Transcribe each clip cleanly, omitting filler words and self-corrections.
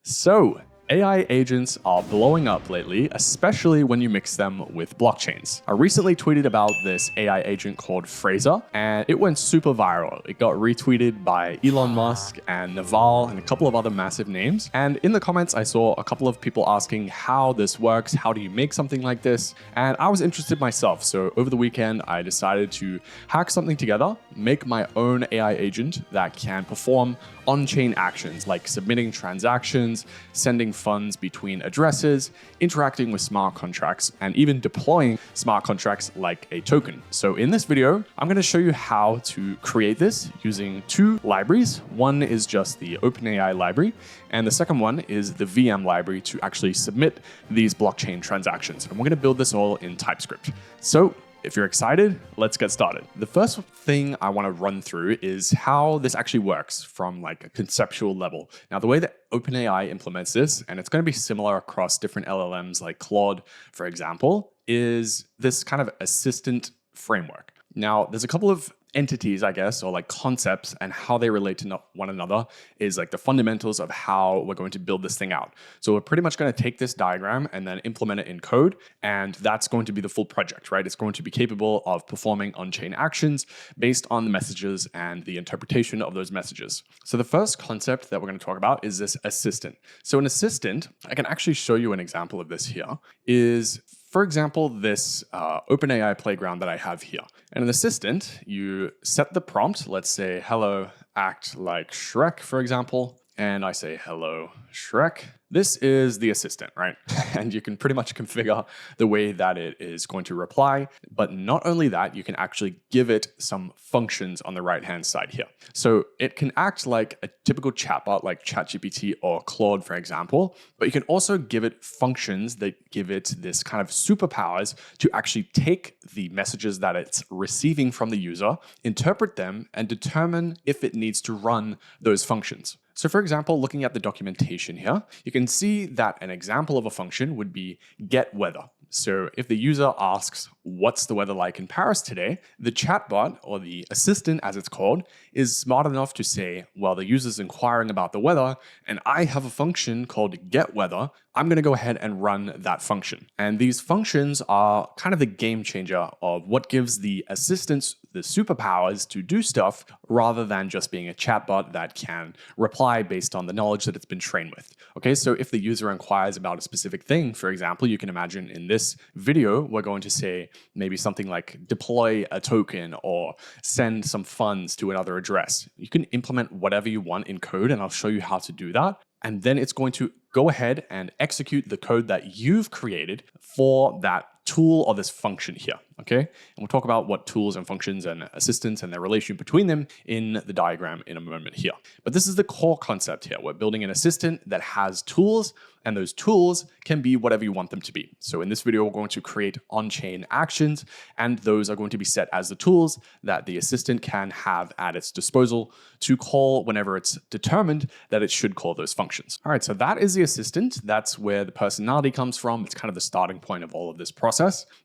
So, AI agents are blowing up lately, especially when you mix them with blockchains. I recently tweeted about this AI agent called Fraser, and it went super viral. It got retweeted by Elon Musk and Naval and a couple of other massive names. And in the comments, I saw a couple of people asking how this works, how do you make something like this? And I was interested myself. So over the weekend, I decided to hack something together, make my own AI agent that can perform on-chain actions like submitting transactions, sending funds between addresses, interacting with smart contracts, and even deploying smart contracts like a token. So in this video, I'm going to show you how to create this using two libraries. One is just the OpenAI library, and the second one is the Viem library to actually submit these blockchain transactions. And we're going to build this all in Typescript. So if you're excited, let's get started. The first thing I want to run through is how this actually works from like a conceptual level. Now, the way that OpenAI implements this, and it's going to be similar across different LLMs like Claude, for example, is this kind of assistant framework. Now, there's a couple of entities, I guess, or like concepts, and how they relate to one another is like the fundamentals of how we're going to build this thing out. So we're pretty much going to take this diagram and then implement it in code, and that's going to be the full project, right? It's going to be capable of performing on-chain actions based on the messages and the interpretation of those messages. So the first concept that we're going to talk about is this assistant. So an assistant, I can actually show you an example of this here, is for example, this OpenAI playground that I have here. And an assistant, you set the prompt, let's say, hello, act like Shrek, for example. And I say, hello, Shrek. This is the assistant, right? And you can pretty much configure the way that it is going to reply. But not only that, you can actually give it some functions on the right-hand side here. So it can act like a typical chatbot like ChatGPT or Claude, for example, but you can also give it functions that give it this kind of superpowers to actually take the messages that it's receiving from the user, interpret them, and determine if it needs to run those functions. So for example, looking at the documentation here, you can see that an example of a function would be get weather. So if the user asks, what's the weather like in Paris today? The chatbot, or the assistant as it's called, is smart enough to say, well, the user's inquiring about the weather, and I have a function called get weather. I'm going to go ahead and run that function. And these functions are kind of the game changer of what gives the assistants the superpowers to do stuff rather than just being a chatbot that can reply based on the knowledge that it's been trained with. Okay, so if the user inquires about a specific thing, for example, you can imagine in this video, we're going to say maybe something like deploy a token or send some funds to another address. You can implement whatever you want in code, and I'll show you how to do that. And then it's going to go ahead and execute the code that you've created for that tool or this function here, okay? And we'll talk about what tools and functions and assistants and their relation between them in the diagram in a moment here. But this is the core concept here. We're building an assistant that has tools, and those tools can be whatever you want them to be. So in this video, we're going to create on-chain actions, and those are going to be set as the tools that the assistant can have at its disposal to call whenever it's determined that it should call those functions. All right, so that is the assistant. That's where the personality comes from. It's kind of the starting point of all of this process.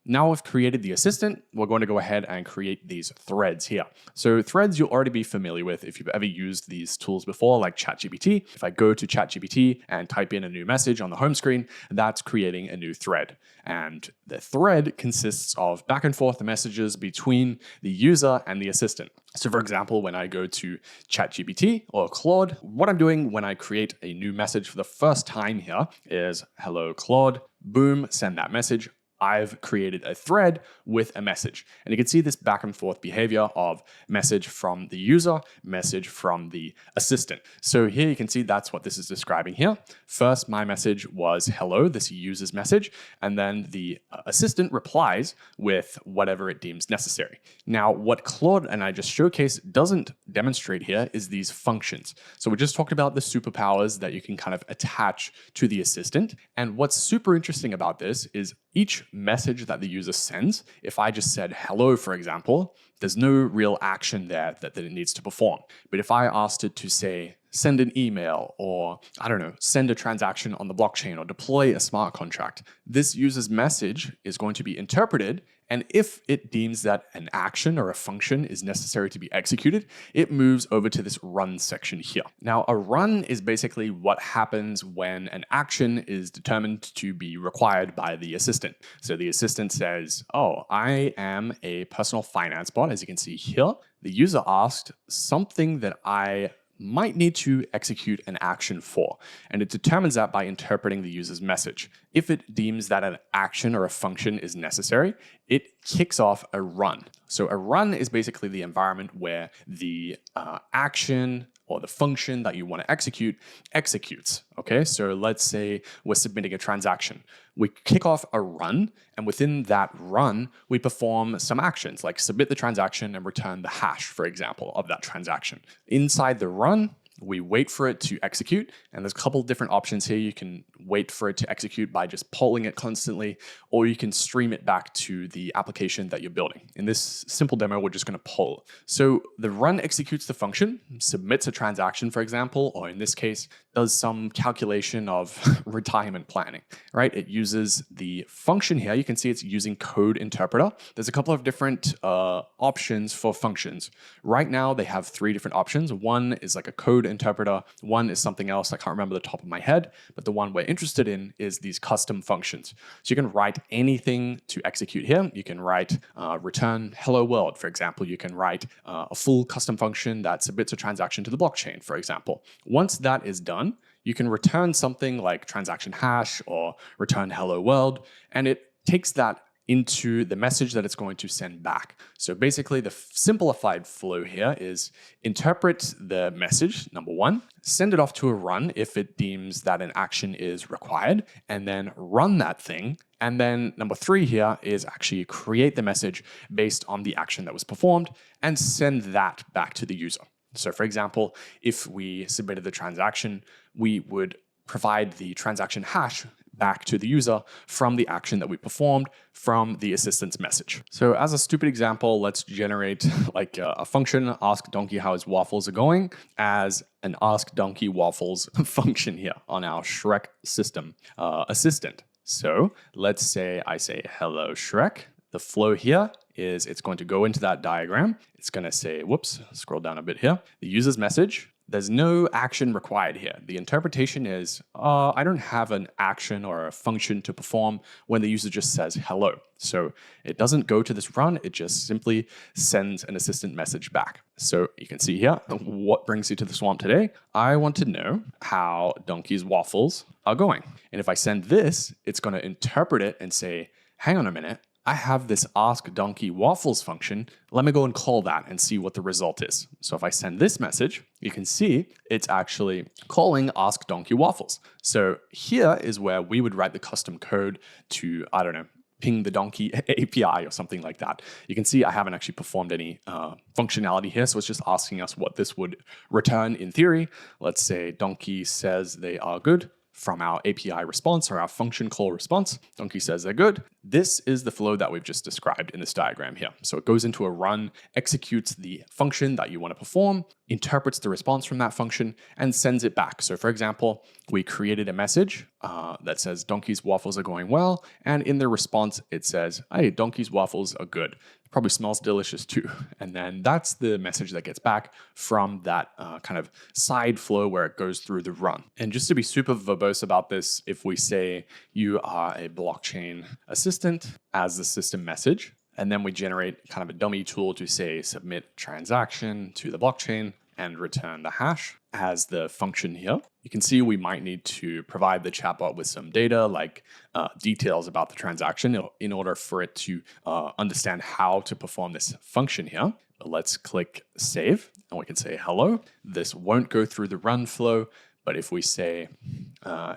Now we've created the assistant, we're going to go ahead and create these threads here. So threads you'll already be familiar with if you've ever used these tools before, like ChatGPT. If I go to ChatGPT and type in a new message on the home screen, that's creating a new thread. And the thread consists of back and forth messages between the user and the assistant. So for example, when I go to ChatGPT or Claude, what I'm doing when I create a new message for the first time here is, hello, Claude, boom, send that message. I've created a thread with a message. And you can see this back and forth behavior of message from the user, message from the assistant. So here you can see that's what this is describing here. First, my message was hello, this user's message, and then the assistant replies with whatever it deems necessary. Now, what Claude and I just showcased doesn't demonstrate here is these functions. So we just talked about the superpowers that you can kind of attach to the assistant. And what's super interesting about this is each message that the user sends, if I just said hello, for example, there's no real action there that it needs to perform. But if I asked it to say, send an email or, I don't know, send a transaction on the blockchain or deploy a smart contract, this user's message is going to be interpreted. And if it deems that an action or a function is necessary to be executed, it moves over to this run section here. Now, a run is basically what happens when an action is determined to be required by the assistant. So the assistant says, oh, I am a personal finance bot, as you can see here. The user asked something that I might need to execute an action for, and it determines that by interpreting the user's message. If it deems that an action or a function is necessary, it kicks off a run. So a run is basically the environment where the action or the function that you want to execute executes. Okay, so let's say we're submitting a transaction. We kick off a run, and within that run, we perform some actions like submit the transaction and return the hash, for example, of that transaction. Inside the run, we wait for it to execute, and there's a couple different options here. You can wait for it to execute by just polling it constantly, or you can stream it back to the application that you're building. In this simple demo, we're just going to poll. So the run executes the function, submits a transaction, for example, or in this case, does some calculation of retirement planning, right? It uses the function here. You can see it's using code interpreter. There's a couple of different options for functions. Right now, they have 3 different options. One is like a code interpreter. One is something else I can't remember the top of my head, but the one we're interested in is these custom functions. So you can write anything to execute here. You can write return hello world, for example. You can write a full custom function that submits a transaction to the blockchain, for example. Once that is done, you can return something like transaction hash or return hello world, and it takes that into the message that it's going to send back. So basically the simplified flow here is interpret the message, number 1, send it off to a run if it deems that an action is required, and then run that thing. And then number 3 here is actually create the message based on the action that was performed and send that back to the user. So for example, if we submitted the transaction, we would provide the transaction hash back to the user from the action that we performed from the assistant's message. So as a stupid example, let's generate like a function, ask donkey how his waffles are going, as an ask donkey waffles function here on our Shrek system assistant. So let's say I say, hello Shrek. The flow here is it's going to go into that diagram. It's going to say, whoops, scroll down a bit here. The user's message. There's no action required here. The interpretation is, I don't have an action or a function to perform when the user just says hello. So it doesn't go to this run, it just simply sends an assistant message back. So you can see here, what brings you to the swamp today? I want to know how Donkey's waffles are going. And if I send this, it's going to interpret it and say, hang on a minute, I have this ask donkey waffles function. Let me go and call that and see what the result is. So if I send this message, you can see it's actually calling ask donkey waffles. So here is where we would write the custom code to, I don't know, ping the donkey API or something like that. You can see I haven't actually performed any functionality here. So it's just asking us what this would return in theory. Let's say donkey says they are good. From our API response or our function call response, donkey says they're good. This is the flow that we've just described in this diagram here. So it goes into a run, executes the function that you want to perform, interprets the response from that function, and sends it back. So for example, we created a message that says donkey's waffles are going well. And in the response, it says, hey, donkey's waffles are good. Probably smells delicious too. And then that's the message that gets back from that kind of side flow where it goes through the run. And just to be super verbose about this, if we say you are a blockchain assistant as the system message, and then we generate kind of a dummy tool to say submit transaction to the blockchain and return the hash as the function here. You can see we might need to provide the chatbot with some data like details about the transaction in order for it to understand how to perform this function here. But let's click save and we can say hello. This won't go through the run flow, but if we say,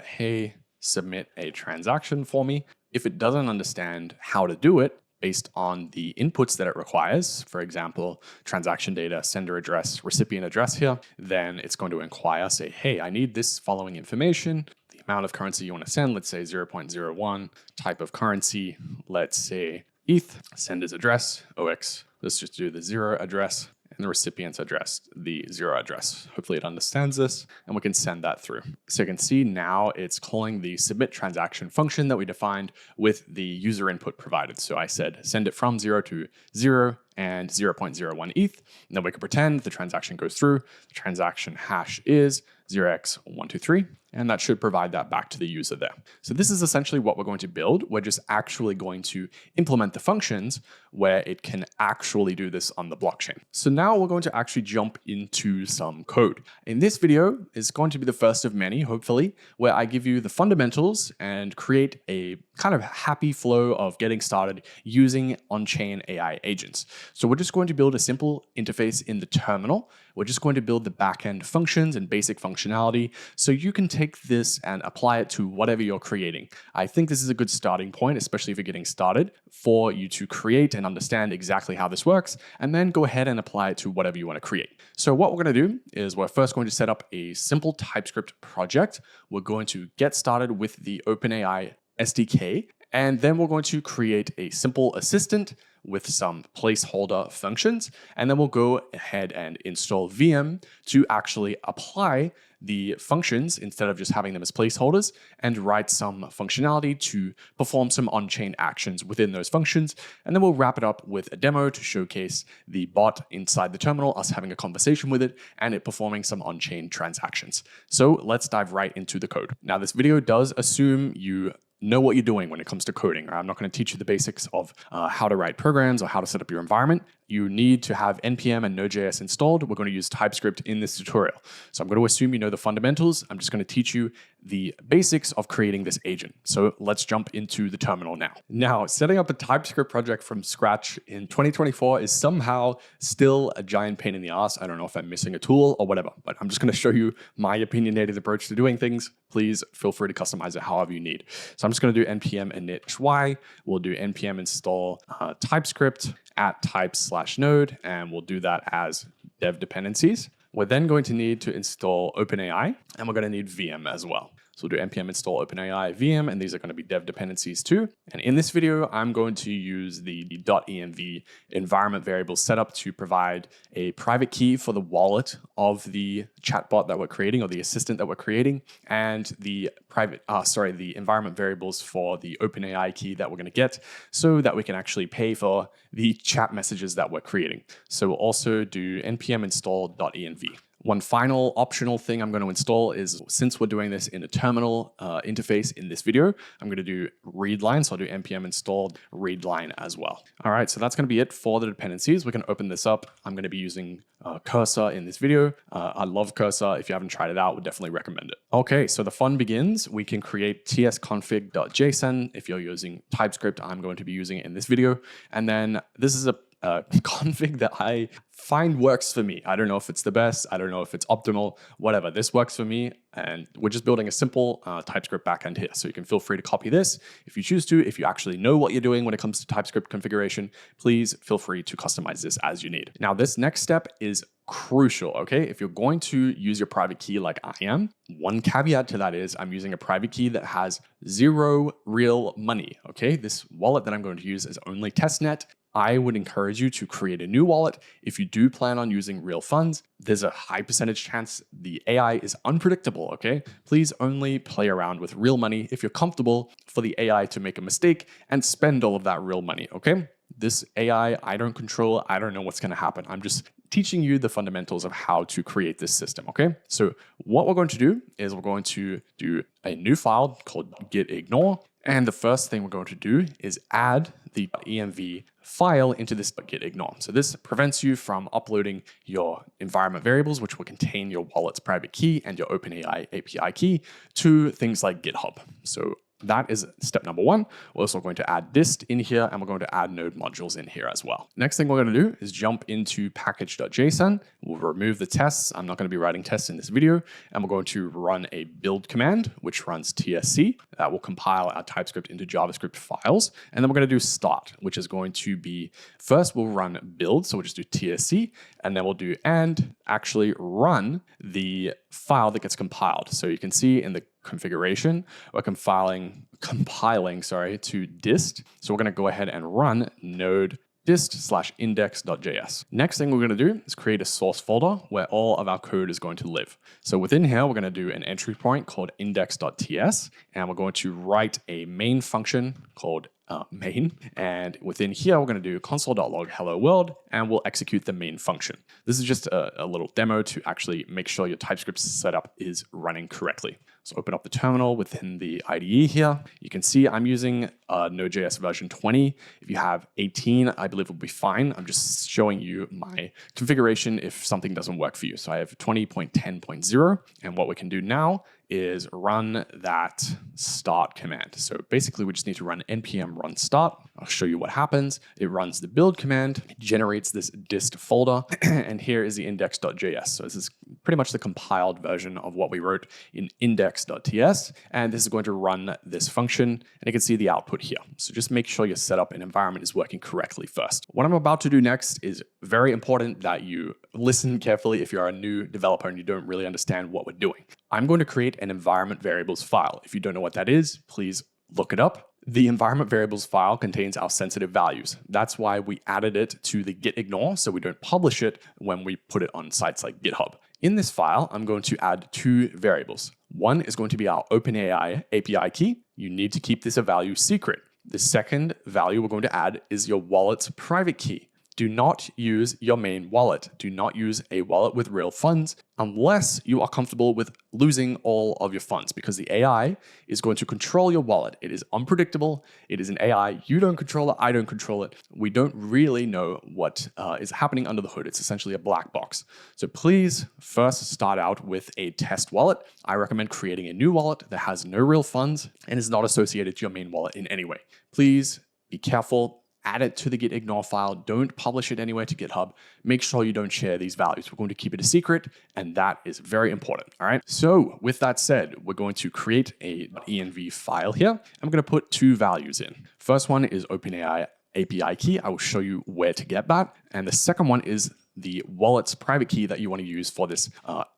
hey, submit a transaction for me, if it doesn't understand how to do it, based on the inputs that it requires, for example, transaction data, sender address, recipient address here, then it's going to inquire, say, hey, I need this following information, the amount of currency you want to send, let's say 0.01, type of currency, let's say ETH, sender's address, OX, let's just do the 0 address, and and the recipient's address, the 0 address. Hopefully it understands this and we can send that through. So you can see now it's calling the submit transaction function that we defined with the user input provided. So I said send it from 0 to 0 and 0.01 ETH. And then we can pretend the transaction goes through. The transaction hash is 0x123, and that should provide that back to the user there. So this is essentially what we're going to build. We're just actually going to implement the functions where it can actually do this on the blockchain. So now we're going to actually jump into some code. In this video is going to be the first of many, hopefully, where I give you the fundamentals and create a kind of happy flow of getting started using on-chain AI agents. So we're just going to build a simple interface in the terminal. We're just going to build the backend functions and basic functionality so you can take this and apply it to whatever you're creating. I think this is a good starting point, especially if you're getting started, for you to create and understand exactly how this works, and then go ahead and apply it to whatever you want to create. So what we're going to do is we're first going to set up a simple TypeScript project. We're going to get started with the OpenAI SDK, and then we're going to create a simple assistant with some placeholder functions, and then we'll go ahead and install Viem to actually apply the functions instead of just having them as placeholders, and write some functionality to perform some on-chain actions within those functions. And then we'll wrap it up with a demo to showcase the bot inside the terminal, us having a conversation with it, and it performing some on-chain transactions. So let's dive right into the code. Now, this video does assume you know what you're doing when it comes to coding. I'm not going to teach you the basics of how to write programs or how to set up your environment. You need to have NPM and Node.js installed. We're going to use TypeScript in this tutorial. So I'm going to assume you know the fundamentals. I'm just going to teach you the basics of creating this agent. So let's jump into the terminal now. Now, setting up a TypeScript project from scratch in 2024 is somehow still a giant pain in the ass. I don't know if I'm missing a tool or whatever, but I'm just going to show you my opinionated approach to doing things. Please feel free to customize it however you need. So I'm just going to do npm init-y. We'll do npm install TypeScript at types/node, and we'll do that as dev dependencies. We're then going to need to install OpenAI, and we're going to need Viem as well. So we'll do npm install OpenAI Viem, and these are going to be dev dependencies too. And in this video, I'm going to use the .env environment variable setup to provide a private key for the wallet of the chatbot that we're creating, or the assistant that we're creating, and the the environment variables for the OpenAI key that we're going to get, so that we can actually pay for the chat messages that we're creating. So we'll also do npm install .env. One final optional thing I'm going to install is, since we're doing this in a terminal interface in this video, I'm going to do readline. So I'll do npm install readline as well. All right, so that's going to be it for the dependencies. We can open this up. I'm going to be using Cursor in this video. I love Cursor. If you haven't tried it out, would definitely recommend it. Okay, so the fun begins. We can create tsconfig.json. If you're using TypeScript, I'm going to be using it in this video. And then this is a config that I find works for me. I don't know if it's the best. I don't know if it's optimal, whatever. This works for me. And we're just building a simple TypeScript backend here. So you can feel free to copy this if you choose to. If you actually know what you're doing when it comes to TypeScript configuration, please feel free to customize this as you need. Now, this next step is crucial, okay? If you're going to use your private key like I am, one caveat to that is I'm using a private key that has 0 real money, okay? This wallet that I'm going to use is only testnet. I would encourage you to create a new wallet. If you do plan on using real funds, there's a high percentage chance the AI is unpredictable, okay? Please only play around with real money if you're comfortable for the AI to make a mistake and spend all of that real money, okay? This AI, I don't control. I don't know what's going to happen. I'm just teaching you the fundamentals of how to create this system, okay? So what we're going to do is we're going to do a new file called gitignore. And the first thing we're going to do is add the env file into this gitignore. So this prevents you from uploading your environment variables, which will contain your wallet's private key and your OpenAI API key, to things like GitHub. So that is step number 1. We're also going to add dist in here, and we're going to add node modules in here as well. Next thing we're going to do is jump into package.json. We'll remove the tests. I'm not going to be writing tests in this video. And we're going to run a build command, which runs tsc. That will compile our TypeScript into JavaScript files. And then we're going to do start, which is going to be, first we'll run build. So we'll just do tsc, and then we'll do and actually run the file that gets compiled. So you can see in the configuration, we're compiling to dist. So we're going to go ahead and run node dist/index.js. Next thing we're going to do is create a source folder where all of our code is going to live. So within here, we're going to do an entry point called index.ts, and we're going to write a main function called main. And within here, we're going to do console.log hello world, and we'll execute the main function. This is just a little demo to actually make sure your TypeScript setup is running correctly. So open up the terminal within the IDE here. You can see I'm using Node.js version 20. If you have 18, I believe will be fine. I'm just showing you my configuration if something doesn't work for you. So I have 20.10.0, and what we can do now is run that start command. So basically we just need to run npm run start. I'll show you what happens. It runs the build command, it generates this dist folder, and here is the index.js. So this is pretty much the compiled version of what we wrote in index.ts, and this is going to run this function, and you can see the output here. So just make sure your setup and environment is working correctly first. What I'm about to do next is very important that you listen carefully if you're a new developer and you don't really understand what we're doing. I'm going to create an environment variables file. If you don't know what that is, please look it up. The environment variables file contains our sensitive values. That's why we added it to the git ignore, so we don't publish it when we put it on sites like GitHub. In this file, I'm going to add two variables. One is going to be our OpenAI API key. You need to keep this a value secret. The second value we're going to add is your wallet's private key. Do not use your main wallet. Do not use a wallet with real funds unless you are comfortable with losing all of your funds, because the AI is going to control your wallet. It is unpredictable. It is an AI. You don't control it. I don't control it. We don't really know what is happening under the hood. It's essentially a black box. So please first start out with a test wallet. I recommend creating a new wallet that has no real funds and is not associated to your main wallet in any way. Please be careful. Add it to the git ignore file. Don't publish it anywhere to GitHub. Make sure you don't share these values. We're going to keep it a secret, and that is very important. All right. So with that said, we're going to create a .env file here. I'm going to put two values in. First one is OpenAI API key. I will show you where to get that. And the second one is the wallet's private key that you want to use for this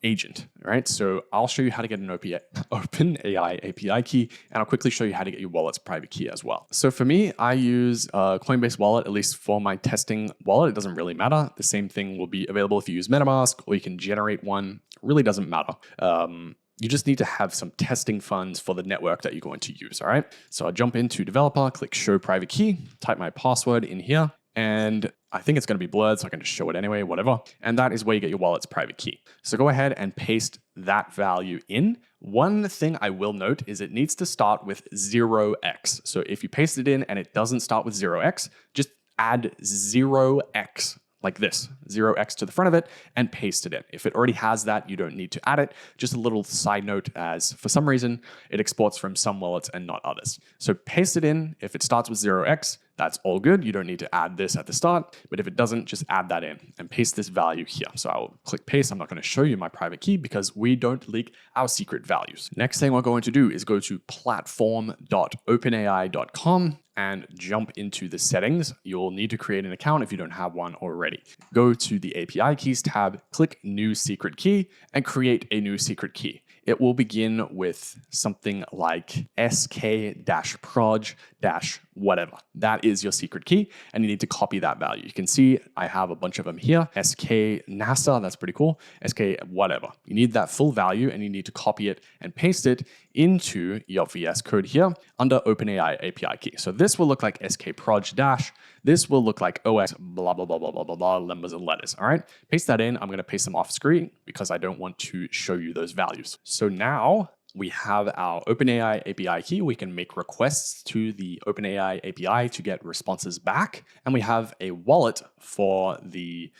agent, right? So I'll show you how to get an OpenAI API key, and I'll quickly show you how to get your wallet's private key as well. So for me, I use Coinbase Wallet, at least for my testing wallet. It doesn't really matter. The same thing will be available if you use MetaMask, or you can generate one. It really doesn't matter. You just need to have some testing funds for the network that you're going to use, all right? So I'll jump into developer, click show private key, type my password in here, and I think it's going to be blurred, so I can just show it anyway, whatever. And that is where you get your wallet's private key. So go ahead and paste that value in. One thing I will note is it needs to start with 0x. So if you paste it in and it doesn't start with 0x, just add 0x like this, 0x to the front of it, and paste it in. If it already has that, you don't need to add it. Just a little side note, as for some reason, it exports from some wallets and not others. So paste it in. If it starts with 0x, that's all good. You don't need to add this at the start, but if it doesn't, just add that in and paste this value here. So I'll click paste. I'm not going to show you my private key because we don't leak our secret values. Next thing we're going to do is go to platform.openai.com and jump into the settings. You'll need to create an account if you don't have one already. Go to the API keys tab, click new secret key, and create a new secret key. It will begin with something like sk-proj-whatever. That is your secret key, and you need to copy that value. You can see I have a bunch of them here. sk NASA, that's pretty cool. sk whatever. You need that full value, and you need to copy it and paste it into your VS Code here under OpenAI API key. So this will look like sk-proj-. This will look like OS blah, blah, blah, blah, blah, blah, blah, numbers and letters, all right? Paste that in. I'm going to paste them off screen because I don't want to show you those values. So now we have our OpenAI API key. We can make requests to the OpenAI API to get responses back. And we have a wallet for the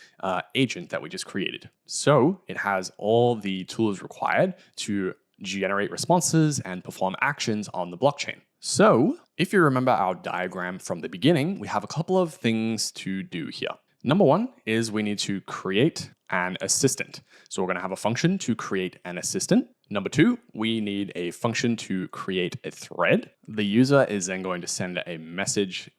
agent that we just created. So it has all the tools required to generate responses and perform actions on the blockchain. So if you remember our diagram from the beginning, we have a couple of things to do here. Number one is we need to create an assistant. So we're going to have a function to create an assistant. Number two, we need a function to create a thread. The user is then going to send a message,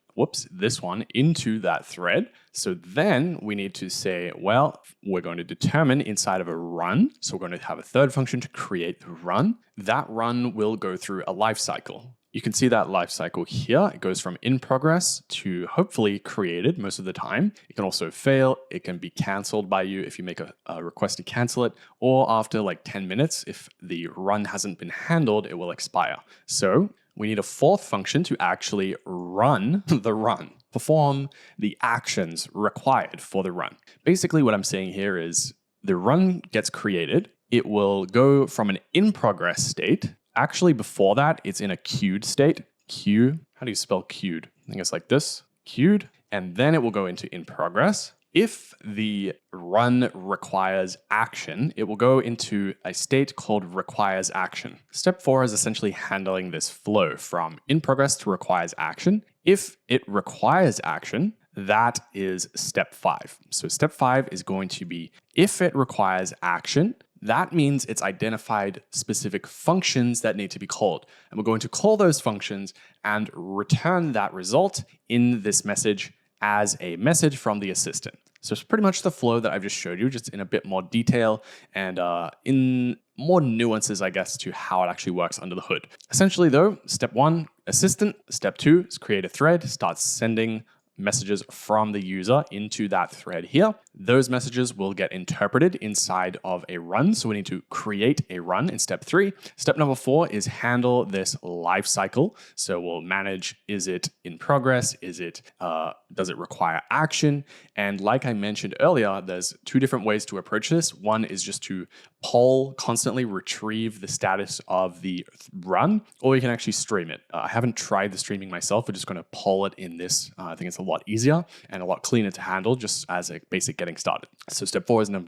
this one, into that thread. So then we need to say, well, we're going to determine inside of a run. So we're going to have a third function to create the run. That run will go through a lifecycle. You can see that life cycle here. It goes from in progress to hopefully created most of the time. It can also fail. It can be canceled by you if you make a request to cancel it, or after like 10 minutes, if the run hasn't been handled, it will expire. So we need a fourth function to actually run the run, perform the actions required for the run. Basically, what I'm saying here is the run gets created. It will go from an in progress state. Actually, before that, it's in a queued state. Queue, how do you spell queued? I think it's like this, queued. And then it will go into in progress. If the run requires action, it will go into a state called requires action. Step 4 is essentially handling this flow from in progress to requires action. If it requires action, that is step 5. So step 5 is going to be if it requires action, that means it's identified specific functions that need to be called. And we're going to call those functions and return that result in this message as a message from the assistant. So it's pretty much the flow that I've just showed you, just in a bit more detail and in more nuances, I guess, to how it actually works under the hood. Essentially though, step 1, assistant. Step 2 is create a thread, start sending messages from the user into that thread here. Those messages will get interpreted inside of a run. So we need to create a run in step 3. Step number 4 is handle this life cycle. So we'll manage, is it in progress? Is it, does it require action? And like I mentioned earlier, there's 2 different ways to approach this. One is just to poll, constantly retrieve the status of the run, or you can actually stream it. I haven't tried the streaming myself. We're just going to poll it in this. I think it's a lot easier and a lot cleaner to handle just as a basic getting started. So step 4 is manage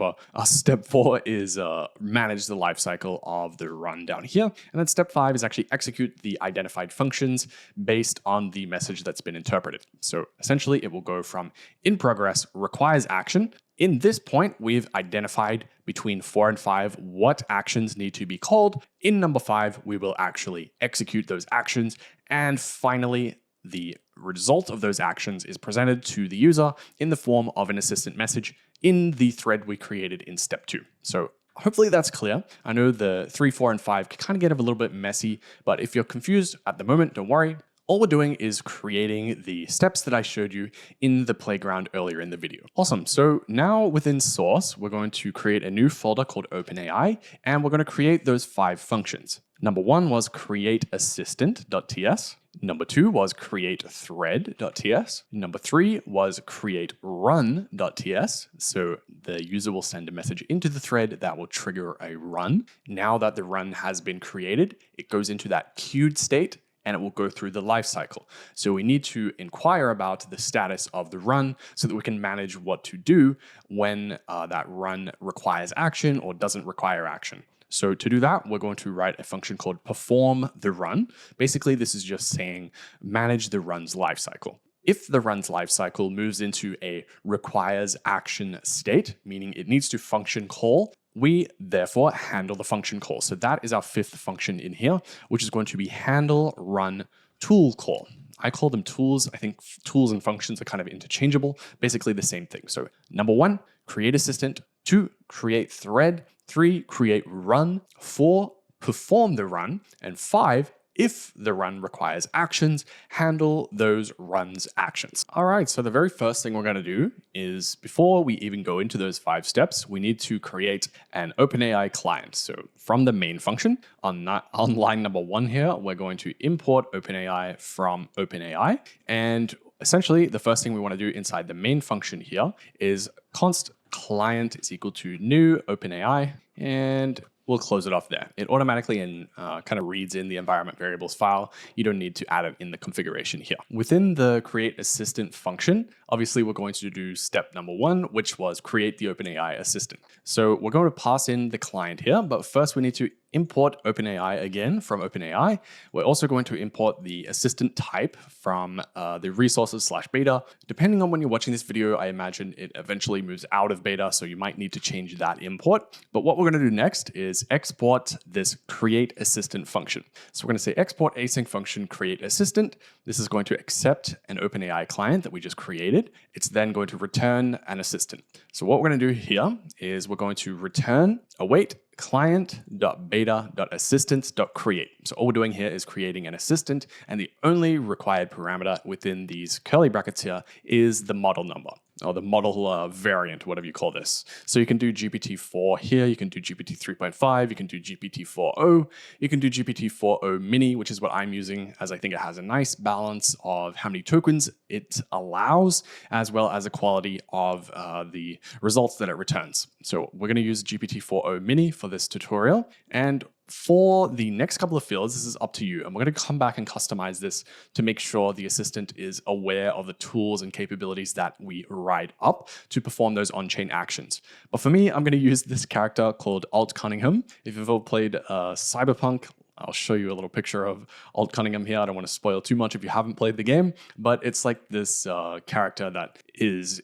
the lifecycle of the run down here. And then step 5 is actually execute the identified functions based on the message that's been interpreted. So essentially it will go from in progress requires action. In this point, we've identified between 4 and 5 what actions need to be called. In number 5, we will actually execute those actions. And finally, the result of those actions is presented to the user in the form of an assistant message in the thread we created in step 2. So hopefully that's clear. I know the 3, 4, and 5 can kind of get a little bit messy, but if you're confused at the moment, don't worry. All we're doing is creating the steps that I showed you in the playground earlier in the video. Awesome. So now within source, we're going to create a new folder called OpenAI, and we're going to create those 5 functions. Number 1 was create assistant.ts. Number 2 was create thread.ts. Number 3 was create run.ts. So the user will send a message into the thread that will trigger a run. Now that the run has been created, it goes into that queued state and it will go through the life cycle. So we need to inquire about the status of the run so that we can manage what to do when that run requires action or doesn't require action. So to do that, we're going to write a function called perform the run. Basically, this is just saying manage the run's lifecycle. If the run's lifecycle moves into a requires action state, meaning it needs to function call, we therefore handle the function call. So that is our 5th function in here, which is going to be handle run tool call. I call them tools. I think tools and functions are kind of interchangeable, basically the same thing. So number 1, create assistant. 2, create thread. 3, create run. 4, perform the run. And 5, if the run requires actions, handle those run's actions. All right, so the very first thing we're going to do is, before we even go into those 5 steps, we need to create an OpenAI client. So from the main function, on line number 1 here, we're going to import OpenAI from OpenAI. And essentially, the first thing we want to do inside the main function here is const client is equal to new OpenAI, and we'll close it off there. It automatically kind of reads in the environment variables file. You don't need to add it in the configuration here. Within the create assistant function, obviously we're going to do step number 1, which was create the OpenAI assistant. So we're going to pass in the client here, but first we need to import OpenAI again from OpenAI. We're also going to import the assistant type from the resources/beta. Depending on when you're watching this video, I imagine it eventually moves out of beta, so you might need to change that import. But what we're going to do next is export this create assistant function. So we're going to say export async function create assistant. This is going to accept an OpenAI client that we just created. It's then going to return an assistant. So what we're going to do here is we're going to return await client.beta.assistant.create. So all we're doing here is creating an assistant, and the only required parameter within these curly brackets here is the model number, or the model variant, whatever you call this. So you can do GPT-4 here, you can do GPT 3.5, you can do GPT 4.0, you can do GPT 4.0 mini, which is what I'm using, as I think it has a nice balance of how many tokens it allows, as well as the quality of the results that it returns. So we're going to use GPT 4.0 mini for this tutorial, and for the next couple of fields, this is up to you. And we're going to come back and customize this to make sure the assistant is aware of the tools and capabilities that we write up to perform those on-chain actions. But for me, I'm going to use this character called Alt Cunningham. If you've ever played Cyberpunk, I'll show you a little picture of Alt Cunningham here. I don't want to spoil too much if you haven't played the game, but it's like this character that is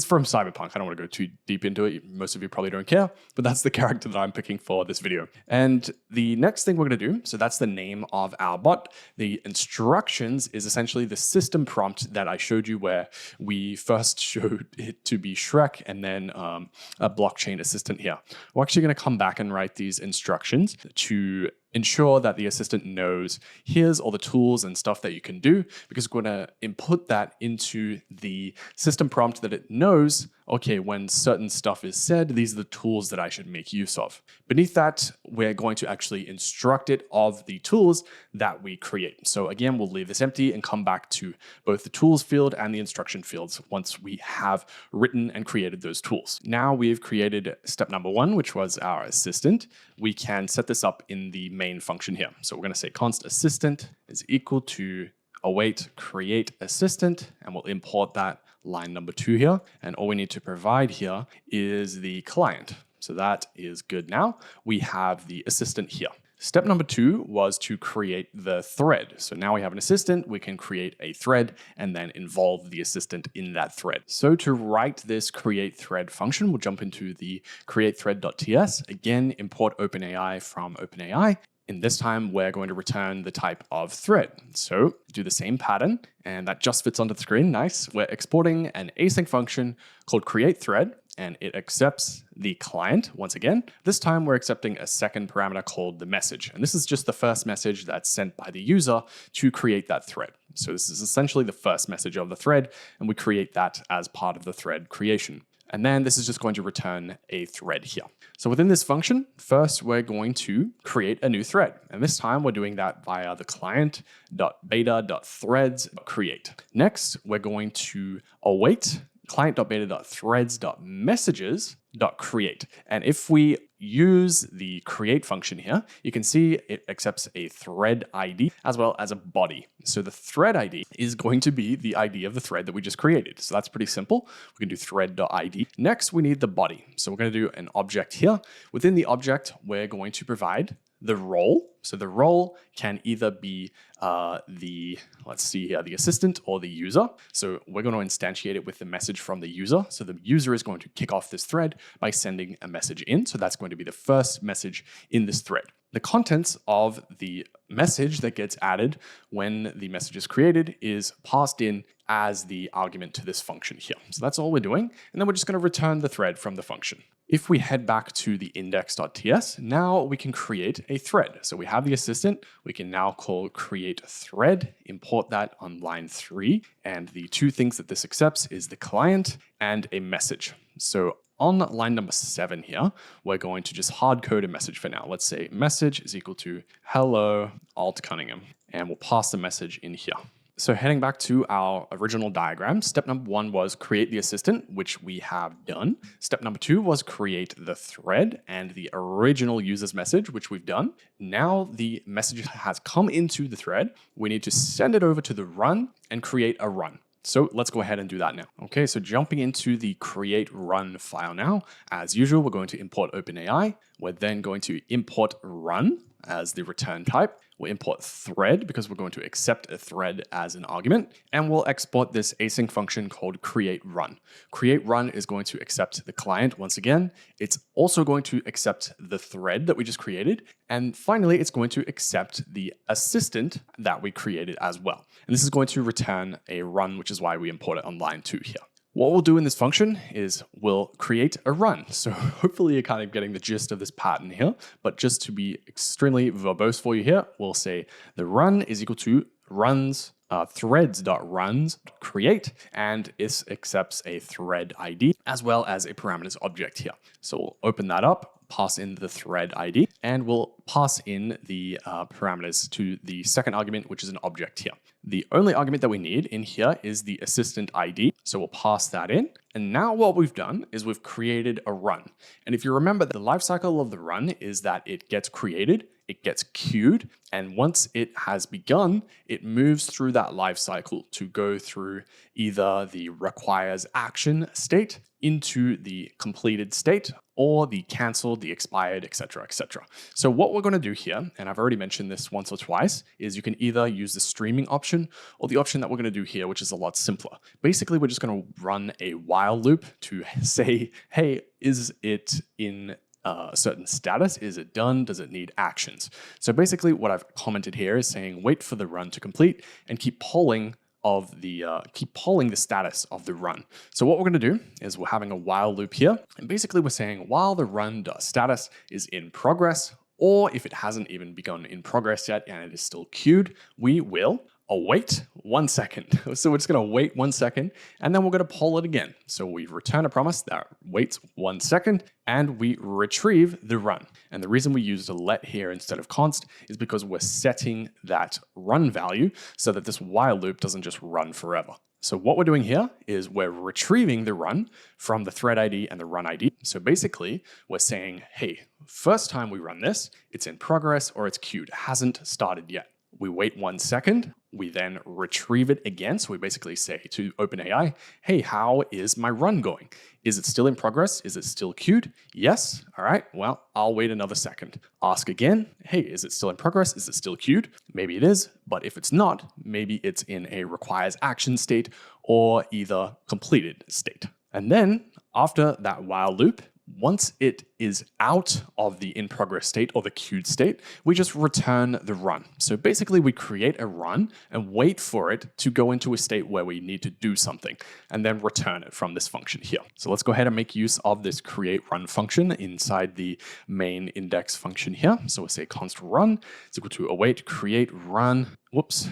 from Cyberpunk. I don't want to go too deep into it. Most of you probably don't care, but that's the character that I'm picking for this video. And the next thing we're going to do, so that's the name of our bot. The instructions is essentially the system prompt that I showed you, where we first showed it to be Shrek and then a blockchain assistant here. We're actually going to come back and write these instructions to ensure that the assistant knows here's all the tools and stuff that you can do, because we're going to input that into the system prompt that it knows, okay, when certain stuff is said, these are the tools that I should make use of. Beneath that, we're going to actually instruct it of the tools that we create. So again, we'll leave this empty and come back to both the tools field and the instruction fields once we have written and created those tools. Now we've created step number 1, which was our assistant. We can set this up in the main function here. So we're going to say const assistant is equal to await create assistant, and we'll import that line number 2 here. And all we need to provide here is the client. So that is good now. We have the assistant here. Step number 2 was to create the thread. So now we have an assistant, we can create a thread and then involve the assistant in that thread. So to write this create thread function, we'll jump into the createThread.ts. Again, import OpenAI from OpenAI. In this time, we're going to return the type of thread. So do the same pattern, and that just fits onto the screen. Nice. We're exporting an async function called createThread, and it accepts the client once again. This time we're accepting a second parameter called the message. And this is just the first message that's sent by the user to create that thread. So this is essentially the first message of the thread, and we create that as part of the thread creation. And then this is just going to return a thread here. So within this function, first we're going to create a new thread. And this time we're doing that via the client.beta.threads.create. Next, we're going to await client.beta.threads.messages.create. And if we use the create function here, you can see it accepts a thread ID as well as a body. So the thread ID is going to be the ID of the thread that we just created. So that's pretty simple. We can do thread.id. Next, we need the body. So we're going to do an object here. Within the object, we're going to provide the role. So the role can either be the assistant or the user. So we're going to instantiate it with the message from the user. So the user is going to kick off this thread by sending a message in. So that's going to be the first message in this thread. The contents of the message that gets added when the message is created is passed in as the argument to this function here. So that's all we're doing. And then we're just going to return the thread from the function. If we head back to the index.ts, now we can create a thread. So we have the assistant. We can now call create thread, import that on line 3. And the 2 things that this accepts is the client and a message. So on line number 7 here, we're going to just hard code a message for now. Let's say message is equal to hello Alt Cunningham, and we'll pass the message in here. So heading back to our original diagram, step number 1 was create the assistant, which we have done. Step number 2 was create the thread and the original user's message, which we've done. Now the message has come into the thread. We need to send it over to the run and create a run. So let's go ahead and do that now. Okay, so jumping into the create run file now, as usual, we're going to import OpenAI. We're then going to import run as the return type. We'll import thread because we're going to accept a thread as an argument, and we'll export this async function called create run. Create run is going to accept the client once again. It's also going to accept the thread that we just created. And finally, it's going to accept the assistant that we created as well. And this is going to return a run, which is why we import it on line 2 here. What we'll do in this function is we'll create a run. So hopefully you're kind of getting the gist of this pattern here, but just to be extremely verbose for you here, we'll say the run is equal to runs threads.runs create, and this accepts a thread ID as well as a parameters object here. So we'll open that up, pass in the thread ID, and we'll pass in the parameters to the second argument, which is an object here. The only argument that we need in here is the assistant ID. So we'll pass that in. And now what we've done is we've created a run. And if you remember, the lifecycle of the run is that it gets created, it gets queued, and once it has begun, it moves through that lifecycle to go through either the requires action state into the completed state, or the canceled, the expired, etc., etc. So what we're going to do here, and I've already mentioned this once or twice, is you can either use the streaming option or the option that we're going to do here, which is a lot simpler. Basically, we're just going to run a while loop to say, hey, is it in a certain status? Is it done? Does it need actions? So basically what I've commented here is saying wait for the run to complete and keep polling the status of the run. So what we're going to do is we're having a while loop here, and basically we're saying while the run.status is in progress, or if it hasn't even begun in progress yet and it is still queued, we will await 1 second. So we're just going to wait 1 second, and then we're going to poll it again. So we return a promise that waits 1 second, and we retrieve the run. And the reason we used a let here instead of const is because we're setting that run value so that this while loop doesn't just run forever. So what we're doing here is we're retrieving the run from the thread ID and the run ID. So basically we're saying, hey, first time we run this, it's in progress or it's queued. It hasn't started yet. We wait 1 second, we then retrieve it again. So we basically say to OpenAI, hey, how is my run going? Is it still in progress? Is it still queued? Yes. All right, well, I'll wait another second. Ask again, hey, is it still in progress? Is it still queued? Maybe it is, but if it's not, maybe it's in a requires action state or either completed state. And then after that while loop, once it is out of the in progress state or the queued state, we just return the run. So basically we create a run and wait for it to go into a state where we need to do something and then return it from this function here. So let's go ahead and make use of this create run function inside the main index function here. So we'll say const run is equal to await create run,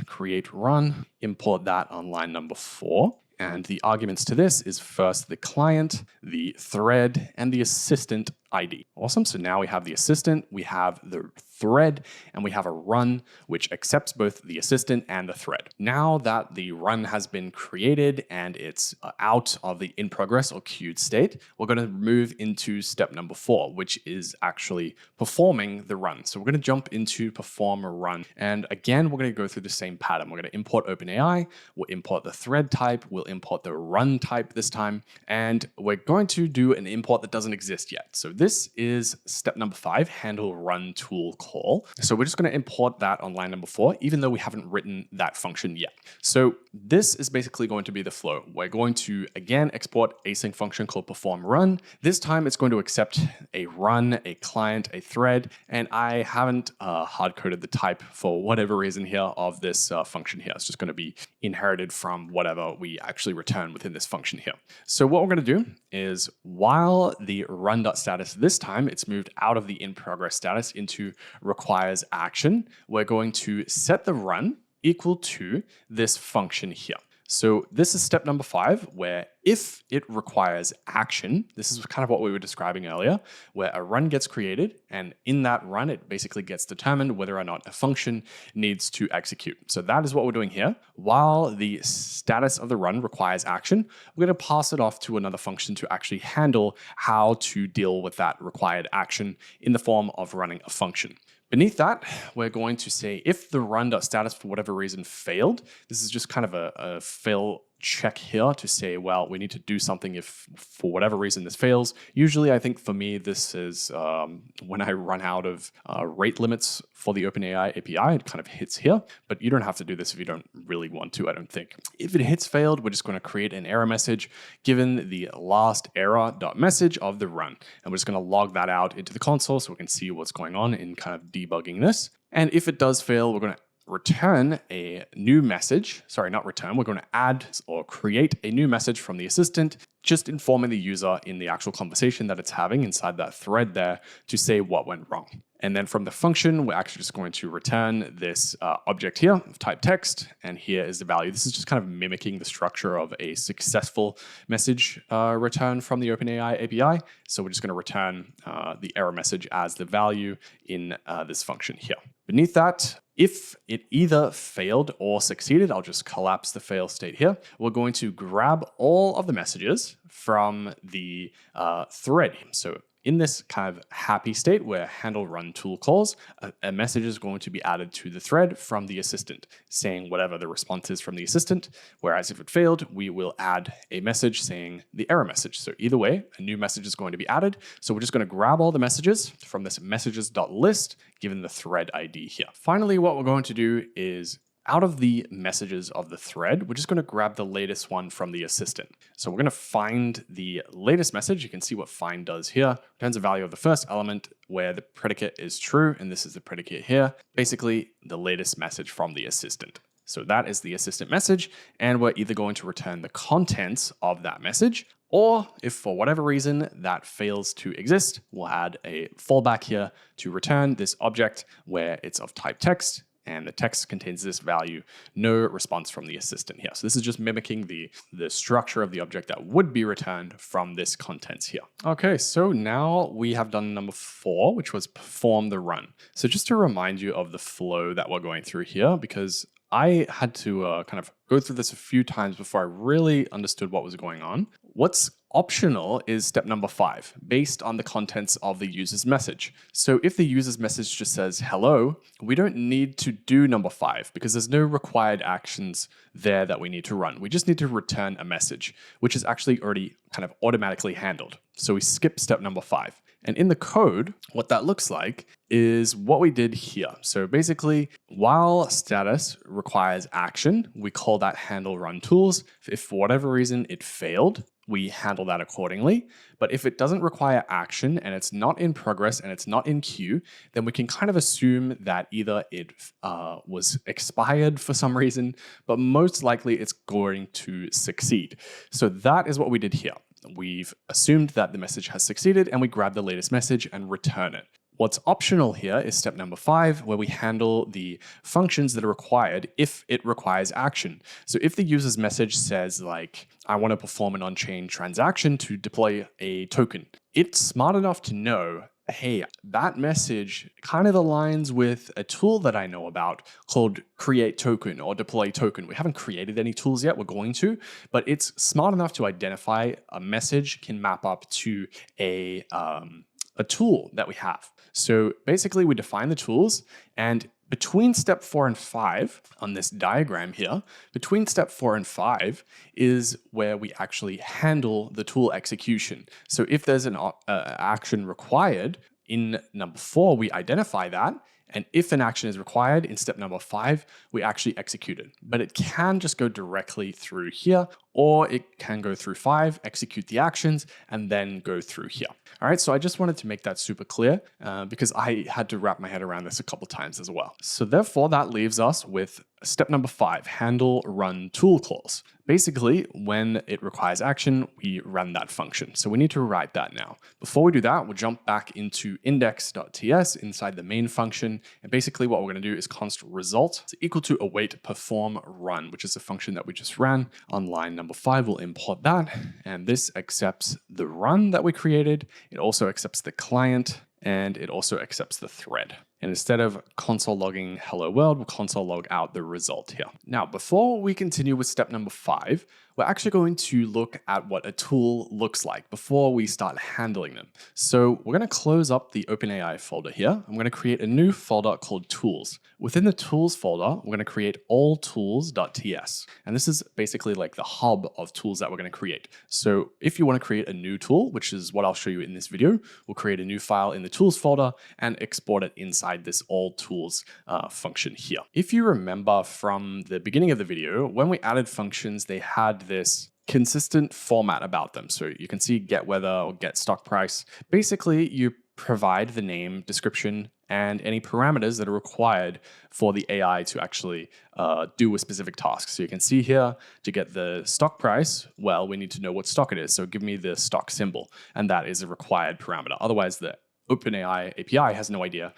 create run, import that on line number 4. And the arguments to this is first the client, the thread, and the assistant ID. Awesome. So now we have the assistant, we have the thread, and we have a run, which accepts both the assistant and the thread. Now that the run has been created and it's out of the in progress or queued state, we're going to move into step number 4, which is actually performing the run. So we're going to jump into perform a run. And again, we're going to go through the same pattern. We're going to import OpenAI, we'll import the thread type, we'll import the run type this time, and we're going to do an import that doesn't exist yet. So this is step number 5, handle run tool call. So we're just going to import that on line number 4, even though we haven't written that function yet. So this is basically going to be the flow. We're going to, again, export async function called perform run. This time it's going to accept a run, a client, a thread, and I haven't hard-coded the type for whatever reason here of this function here. It's just going to be inherited from whatever we actually return within this function here. So what we're going to do is while the run.status this time, it's moved out of the in progress status into requires action, we're going to set the run equal to this function here. So this is step number 5, where if it requires action, this is kind of what we were describing earlier, where a run gets created, and in that run, it basically gets determined whether or not a function needs to execute. So that is what we're doing here. While the status of the run requires action, we're going to pass it off to another function to actually handle how to deal with that required action in the form of running a function. Beneath that, we're going to say if the run.status for whatever reason failed, this is just kind of a fail check here to say, well, we need to do something if for whatever reason this fails. Usually, I think for me, this is when I run out of rate limits for the OpenAI API, it kind of hits here, but you don't have to do this if you don't really want to, I don't think. If it hits failed, we're just going to create an error message given the last error.message of the run. And we're just going to log that out into the console so we can see what's going on in kind of debugging this. And if it does fail, we're going to return a new message. Sorry, not return. We're going to add or create a new message from the assistant, just informing the user in the actual conversation that it's having inside that thread there to say what went wrong. And then from the function, we're actually just going to return this object here of type text. And here is the value. This is just kind of mimicking the structure of a successful message return from the OpenAI API. So we're just going to return the error message as the value in this function here. Beneath that, if it either failed or succeeded, I'll just collapse the fail state here. We're going to grab all of the messages from the thread. So in this kind of happy state where handle run tool calls, a message is going to be added to the thread from the assistant, saying whatever the response is from the assistant. Whereas if it failed, we will add a message saying the error message. So either way, a new message is going to be added. So we're just going to grab all the messages from this messages.list, given the thread ID here. Finally, what we're going to do is out of the messages of the thread, we're just going to grab the latest one from the assistant. So we're going to find the latest message. You can see what find does here. Returns a value of the first element where the predicate is true. And this is the predicate here. Basically, the latest message from the assistant. So that is the assistant message. And we're either going to return the contents of that message, or if for whatever reason that fails to exist, we'll add a fallback here to return this object where it's of type text. And the text contains this value, no response from the assistant here. So this is just mimicking the structure of the object that would be returned from this contents here. Okay, so now we have done number 4, which was perform the run. So just to remind you of the flow that we're going through here, because I had to kind of go through this a few times before I really understood what was going on. What's optional is step number 5, based on the contents of the user's message. So if the user's message just says hello, we don't need to do number 5 because there's no required actions there that we need to run. We just need to return a message, which is actually already kind of automatically handled. So we skip step number 5. And in the code, what that looks like is what we did here. So basically, while status requires action, we call that handle run tools. If for whatever reason it failed, we handle that accordingly. But if it doesn't require action and it's not in progress and it's not in queue, then we can kind of assume that either it was expired for some reason, but most likely it's going to succeed. So that is what we did here. We've assumed that the message has succeeded and we grab the latest message and return it. What's optional here is step number 5, where we handle the functions that are required if it requires action. So if the user's message says like, I want to perform an on-chain transaction to deploy a token, it's smart enough to know, hey, that message kind of aligns with a tool that I know about called create token or deploy token. We haven't created any tools yet, we're going to, but it's smart enough to identify a message can map up to a tool that we have. So basically we define the tools, and between step 4 and 5 on this diagram here, between step 4 and 5 is where we actually handle the tool execution. So if there's an action required in number 4, we identify that. And if an action is required in step number 5, we actually execute it. But it can just go directly through here, or it can go through 5, execute the actions, and then go through here. All right, so I just wanted to make that super clear because I had to wrap my head around this a couple times as well. So therefore, that leaves us with step number 5, handle run tool calls. Basically, when it requires action, we run that function. So we need to write that now. Before we do that, we'll jump back into index.ts inside the main function. And basically what we're going to do is const result is equal to await perform run, which is a function that we just ran on line number 5. We'll import that. And this accepts the run that we created. It also accepts the client, and it also accepts the thread. And instead of console logging hello world, we'll console log out the result here. Now, before we continue with step number 5, we're actually going to look at what a tool looks like before we start handling them. So we're going to close up the OpenAI folder here. I'm going to create a new folder called tools. Within the tools folder, we're going to create all tools.ts. And this is basically like the hub of tools that we're going to create. So if you want to create a new tool, which is what I'll show you in this video, we'll create a new file in the tools folder and export it inside this all tools function here. If you remember from the beginning of the video, when we added functions, they had this consistent format about them. So you can see get weather or get stock price. Basically, you provide the name, description, and any parameters that are required for the AI to actually do a specific task. So you can see here, to get the stock price, well, we need to know what stock it is. So give me the stock symbol, and that is a required parameter. Otherwise, the OpenAI API has no idea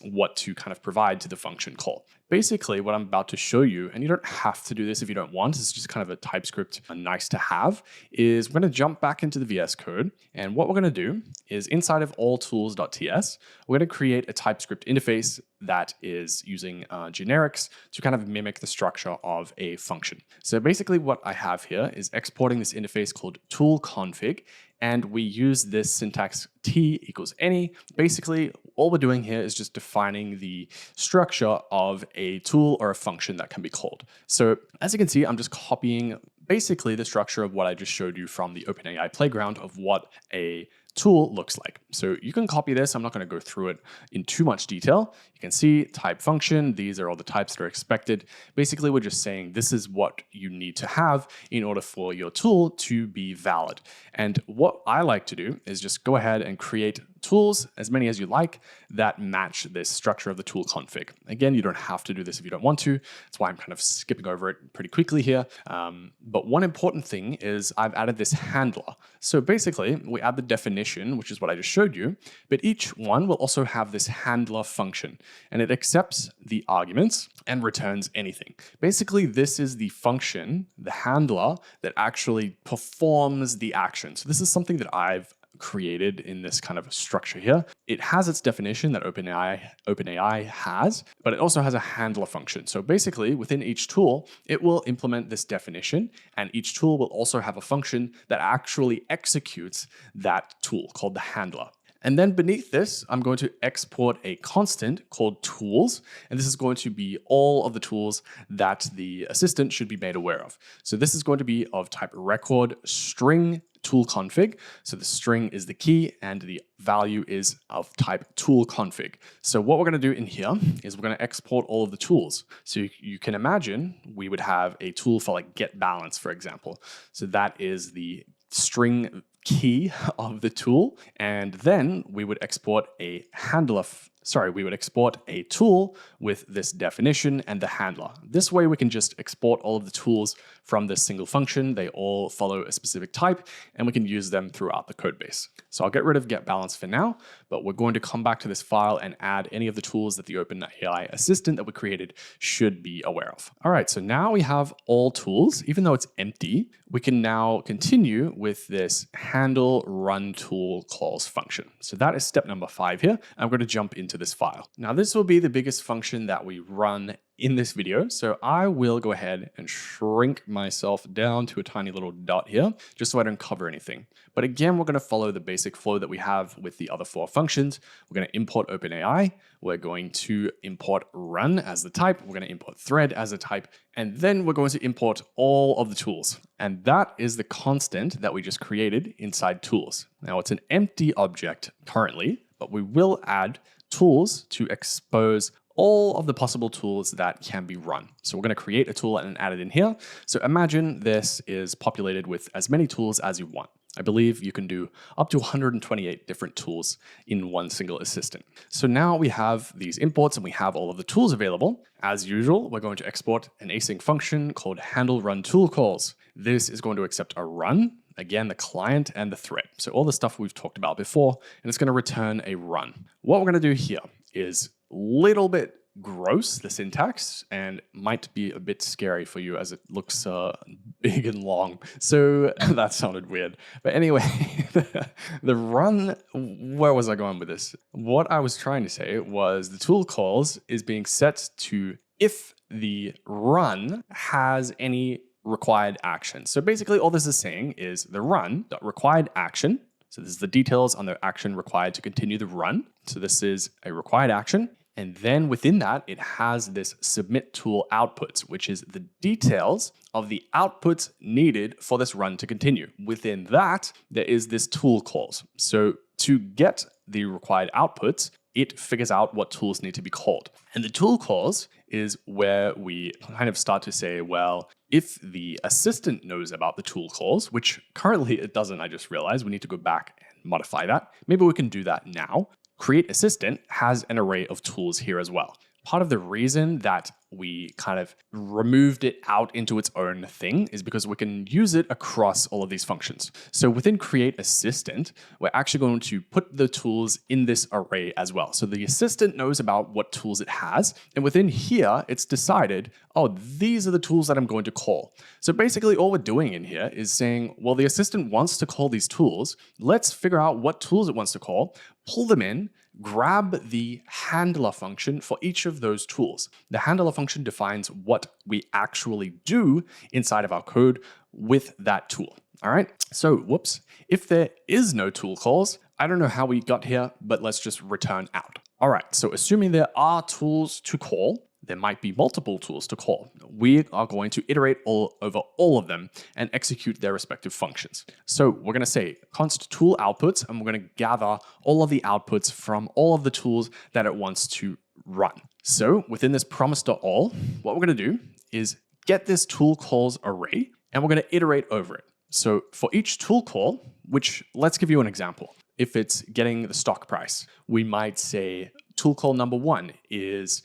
what to kind of provide to the function call. Basically, what I'm about to show you, and you don't have to do this if you don't want, it's just kind of a TypeScript, a nice to have, is we're going to jump back into the VS Code. And what we're going to do is inside of alltools.ts, we're going to create a TypeScript interface that is using generics to kind of mimic the structure of a function. So basically what I have here is exporting this interface called toolconfig, and we use this syntax t equals any. Basically, all we're doing here is just defining the structure of a tool or a function that can be called. So as you can see, I'm just copying basically the structure of what I just showed you from the OpenAI playground of what a tool looks like. So you can copy this. I'm not going to go through it in too much detail. You can see type function. These are all the types that are expected. Basically, we're just saying this is what you need to have in order for your tool to be valid. And what I like to do is just go ahead and create tools, as many as you like, that match this structure of the tool config. Again, you don't have to do this if you don't want to. That's why I'm kind of skipping over it pretty quickly here. But one important thing is I've added this handler. So basically, we add the definition, which is what I just showed you, but each one will also have this handler function, and it accepts the arguments and returns anything. Basically, this is the function, the handler, that actually performs the action. So this is something that I've created in this kind of structure here. It has its definition that OpenAI has, but it also has a handler function. So basically, within each tool, it will implement this definition, and each tool will also have a function that actually executes that tool called the handler. And then beneath this, I'm going to export a constant called tools. And this is going to be all of the tools that the assistant should be made aware of. So this is going to be of type record string tool config. So the string is the key and the value is of type tool config. So what we're going to do in here is we're going to export all of the tools. So you can imagine we would have a tool for like get balance, for example. So that is the string key of the tool, and then we would export a tool with this definition and the handler. This way we can just export all of the tools from this single function. They all follow a specific type, and we can use them throughout the code base. So I'll get rid of get balance for now, but we're going to come back to this file and add any of the tools that the OpenAI assistant that we created should be aware of. All right, so now we have all tools. Even though it's empty, we can now continue with this handle run tool calls function. So that is step number 5 here. I'm going to jump into this file. Now this will be the biggest function that we run in this video. So I will go ahead and shrink myself down to a tiny little dot here, just so I don't cover anything. But again, we're going to follow the basic flow that we have with the other 4 functions. We're going to import OpenAI. We're going to import run as the type. We're going to import thread as a type. And then we're going to import all of the tools. And that is the constant that we just created inside tools. Now it's an empty object currently, but we will add tools to expose all of the possible tools that can be run. So we're going to create a tool and add it in here. So imagine this is populated with as many tools as you want. I believe you can do up to 128 different tools in one single assistant. So now we have these imports and we have all of the tools available. As usual, we're going to export an async function called handle run tool calls. This is going to accept a run, again, the client and the thread. So all the stuff we've talked about before, and it's going to return a run. What we're going to do here is a little bit gross, the syntax, and might be a bit scary for you as it looks big and long. So that sounded weird. But anyway, the run, where was I going with this? What I was trying to say was the tool calls is being set to if the run has any required action. So basically all this is saying is the run required action. So this is the details on the action required to continue the run. So this is a required action. And then within that, it has this submit tool outputs, which is the details of the outputs needed for this run to continue. Within that, there is this tool calls. So to get the required outputs, it figures out what tools need to be called. And the tool calls is where we kind of start to say, well, if the assistant knows about the tool calls, which currently it doesn't, I just realized we need to go back and modify that. Maybe we can do that now. Create Assistant has an array of tools here as well. Part of the reason that we kind of removed it out into its own thing is because we can use it across all of these functions. So within Create Assistant, we're actually going to put the tools in this array as well. So the assistant knows about what tools it has. And within here, it's decided, oh, these are the tools that I'm going to call. So basically all we're doing in here is saying, well, the assistant wants to call these tools. Let's figure out what tools it wants to call, pull them in, grab the handler function for each of those tools. The handler function defines what we actually do inside of our code with that tool. All right, so whoops, if there is no tool calls, I don't know how we got here, but let's just return out. All right, so assuming there are tools to call, there might be multiple tools to call. We are going to iterate over all of them and execute their respective functions. So we're going to say const tool outputs, and we're going to gather all of the outputs from all of the tools that it wants to run. So within this promise.all, what we're going to do is get this tool calls array, and we're going to iterate over it. So for each tool call, which let's give you an example. If it's getting the stock price, we might say tool call number 1 is,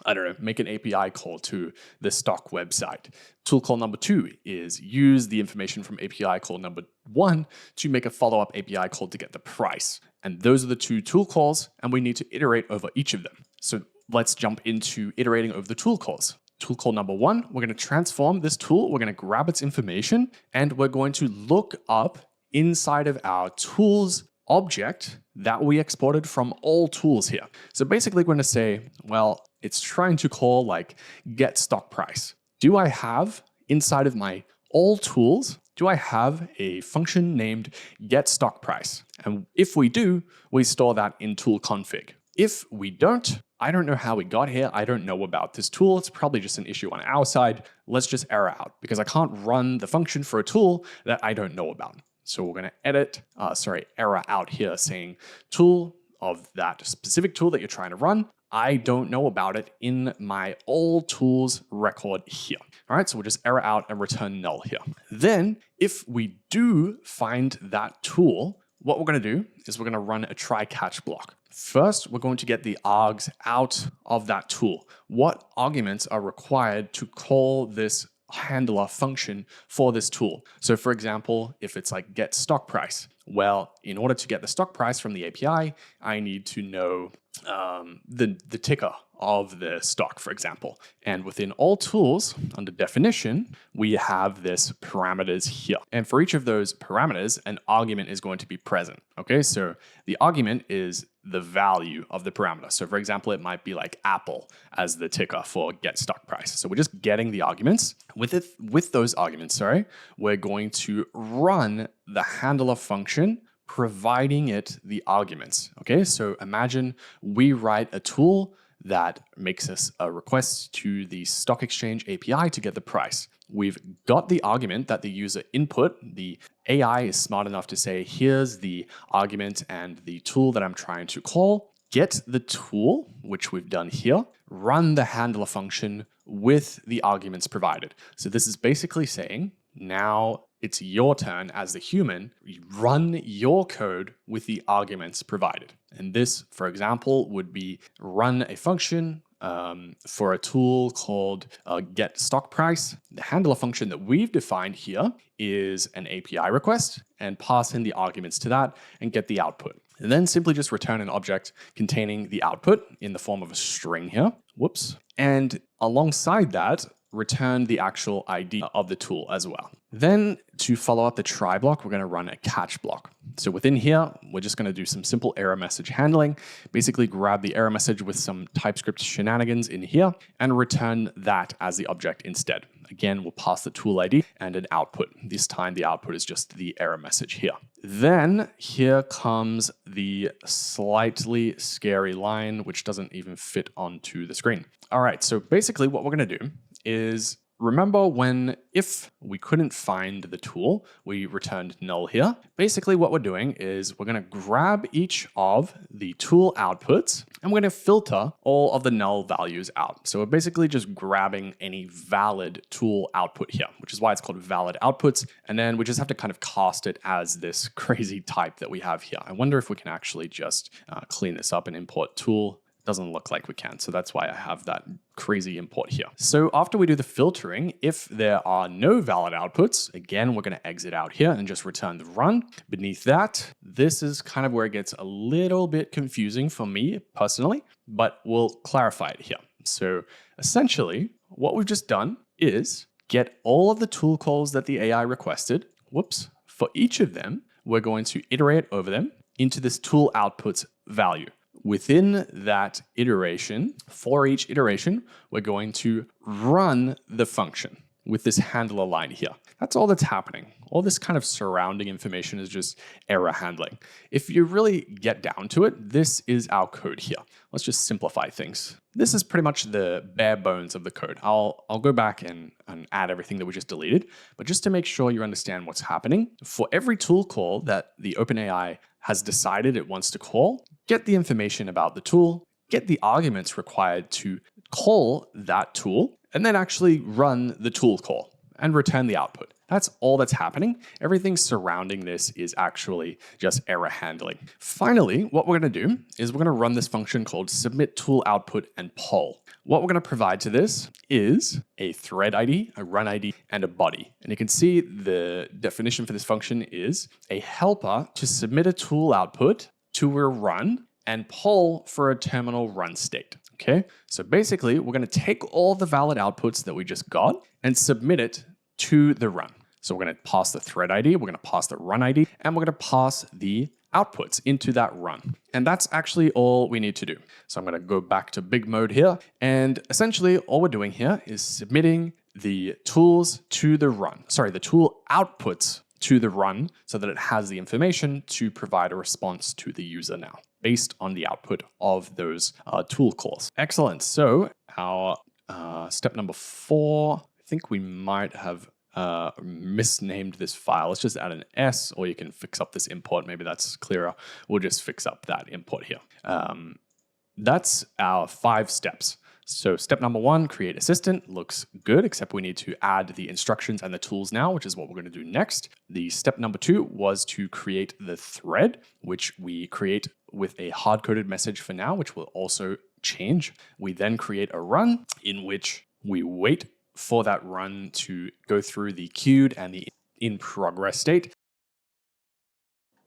I don't know, make an API call to the stock website. Tool call number 2 is use the information from API call number 1 to make a follow-up API call to get the price. And those are the 2 tool calls, and we need to iterate over each of them. So let's jump into iterating over the tool calls. Tool call number 1, we're going to transform this tool. We're going to grab its information, and we're going to look up inside of our tools object that we exported from all tools here. So basically we're going to say, well, it's trying to call like get stock price. Do I have inside of my all tools, do I have a function named get stock price? And if we do, we store that in tool config. If we don't, I don't know how we got here. I don't know about this tool. It's probably just an issue on our side. Let's just error out because I can't run the function for a tool that I don't know about. So we're going to error out here saying tool of that specific tool that you're trying to run. I don't know about it in my all tools record here. All right, so we'll just error out and return null here. Then if we do find that tool, what we're going to do is we're going to run a try catch block. First, we're going to get the args out of that tool. What arguments are required to call this handler function for this tool? So for example, if it's like get stock price, well, in order to get the stock price from the API, I need to know the ticker of the stock, for example. And within all tools, under definition, we have this parameters here. And for each of those parameters, an argument is going to be present. Okay, so the argument is the value of the parameter. So for example, it might be like Apple as the ticker for get stock price. So we're just getting the arguments. With those arguments, we're going to run the handler function providing it the arguments. Okay, so imagine we write a tool that makes us a request to the stock exchange API to get the price. We've got the argument that the user input. The AI is smart enough to say, here's the argument and the tool that I'm trying to call. Get the tool, which we've done here, run the handler function with the arguments provided. So this is basically saying, now it's your turn as the human, run your code with the arguments provided. And this, for example, would be run a function for a tool called get stock price. The handler function that we've defined here is an API request and pass in the arguments to that and get the output. And then simply just return an object containing the output in the form of a string here. Whoops. And alongside that, return the actual ID of the tool as well. Then to follow up the try block, we're going to run a catch block. So within here, we're just going to do some simple error message handling, basically grab the error message with some TypeScript shenanigans in here and return that as the object instead. Again, we'll pass the tool ID and an output. This time the output is just the error message here. Then here comes the slightly scary line, which doesn't even fit onto the screen. All right, so basically what we're going to do is remember when, if we couldn't find the tool, we returned null here. Basically what we're doing is we're going to grab each of the tool outputs and we're going to filter all of the null values out. So we're basically just grabbing any valid tool output here, which is why it's called valid outputs. And then we just have to kind of cast it as this crazy type that we have here. I wonder if we can actually just clean this up and import tool. Doesn't look like we can, so that's why I have that crazy import here. So after we do the filtering, if there are no valid outputs, again, we're going to exit out here and just return the run. Beneath that, this is kind of where it gets a little bit confusing for me personally, but we'll clarify it here. So essentially, what we've just done is get all of the tool calls that the AI requested. Whoops. For each of them, we're going to iterate over them into this tool outputs value. Within that iteration, for each iteration, we're going to run the function with this handler line here. That's all that's happening. All this kind of surrounding information is just error handling. If you really get down to it, this is our code here. Let's just simplify things. This is pretty much the bare bones of the code. I'll go back and add everything that we just deleted, but just to make sure you understand what's happening, for every tool call that the OpenAI has decided it wants to call, get the information about the tool, get the arguments required to call that tool, and then actually run the tool call and return the output. That's all that's happening. Everything surrounding this is actually just error handling. Finally, what we're going to do is we're going to run this function called submit tool output and poll. What we're going to provide to this is a thread ID, a run ID, and a body. And you can see the definition for this function is a helper to submit a tool output to a run and poll for a terminal run state. Okay, so basically we're going to take all the valid outputs that we just got and submit it to the run. So we're going to pass the thread ID, we're going to pass the run ID, and we're going to pass the outputs into that run. And that's actually all we need to do. So I'm going to go back to big mode here. And essentially all we're doing here is submitting the tools to the run. Sorry, the tool outputs to the run so that it has the information to provide a response to the user now, based on the output of those tool calls. Excellent. So our step number 4, I think we might have misnamed this file. Let's just add an S, or you can fix up this import. Maybe that's clearer. We'll just fix up that import here. That's our 5 steps. So step number 1, create assistant, looks good, except we need to add the instructions and the tools now, which is what we're going to do next. The step number 2 was to create the thread, which we create with a hard-coded message for now, which will also change. We then create a run in which we wait for that run to go through the queued and the in progress state,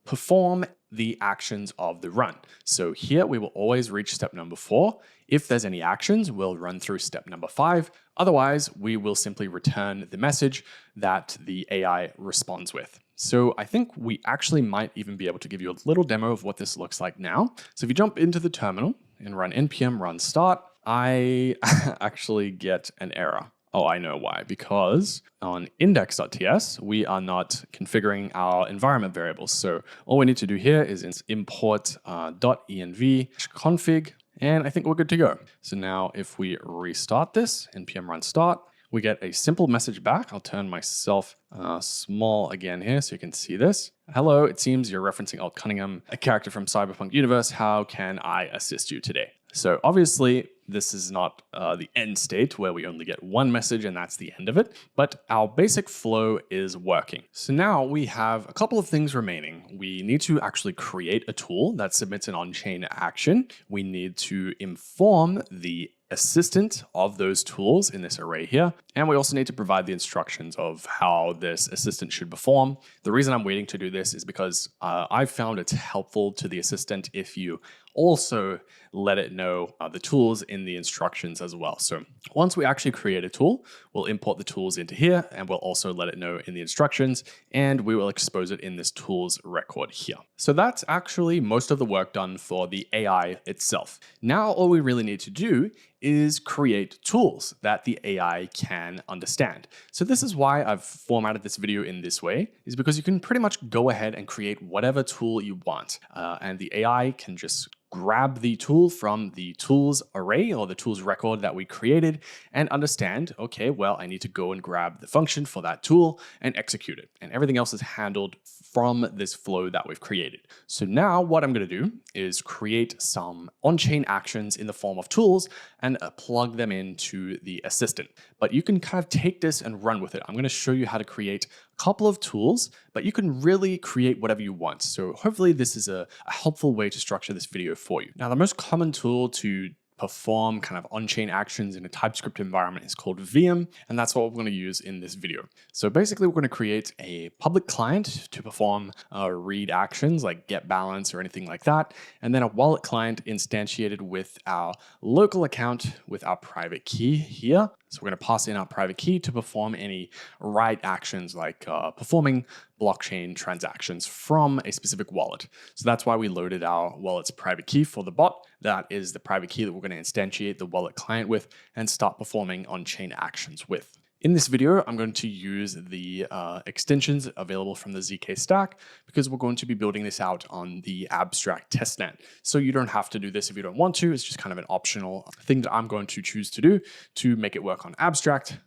perform the actions of the run. So here we will always reach step number 4. If there's any actions, we'll run through step number 5. Otherwise, we will simply return the message that the AI responds with. So I think we actually might even be able to give you a little demo of what this looks like now. So if you jump into the terminal and run npm run start, I actually get an error. Oh, I know why. Because on index.ts, we are not configuring our environment variables. So all we need to do here is import .env config, and I think we're good to go. So now if we restart this, npm run start, we get a simple message back. I'll turn myself small again here so you can see this. Hello, it seems you're referencing Alt Cunningham, a character from Cyberpunk Universe. How can I assist you today? So obviously, this is not the end state where we only get one message and that's the end of it, but our basic flow is working. So now we have a couple of things remaining. We need to actually create a tool that submits an on-chain action. We need to inform the assistant of those tools in this array here. And we also need to provide the instructions of how this assistant should perform. The reason I'm waiting to do this is because I've found it's helpful to the assistant if you also let it know the tools in the instructions as well. So once we actually create a tool, we'll import the tools into here and we'll also let it know in the instructions, and we will expose it in this tools record here. So that's actually most of the work done for the AI itself. Now all we really need to do is create tools that the AI can understand. So this is why I've formatted this video in this way, is because you can pretty much go ahead and create whatever tool you want. And the AI can just grab the tool from the tools array or the tools record that we created and understand, okay, well, I need to go and grab the function for that tool and execute it. And everything else is handled from this flow that we've created. So now what I'm going to do is create some on-chain actions in the form of tools and plug them into the assistant. But you can kind of take this and run with it. I'm going to show you how to create a couple of tools, but you can really create whatever you want. So hopefully this is a helpful way to structure this video for you. Now, the most common tool to perform kind of on-chain actions in a TypeScript environment is called Viem, and that's what we're going to use in this video. So basically, we're going to create a public client to perform read actions like get balance or anything like that, and then a wallet client instantiated with our local account with our private key here. So we're going to pass in our private key to perform any write actions like performing blockchain transactions from a specific wallet. So that's why we loaded our wallet's private key for the bot. That is the private key that we're going to instantiate the wallet client with and start performing on-chain actions with. In this video, I'm going to use the extensions available from the ZK stack because we're going to be building this out on the abstract testnet. So you don't have to do this if you don't want to. It's just kind of an optional thing that I'm going to choose to do to make it work on abstract.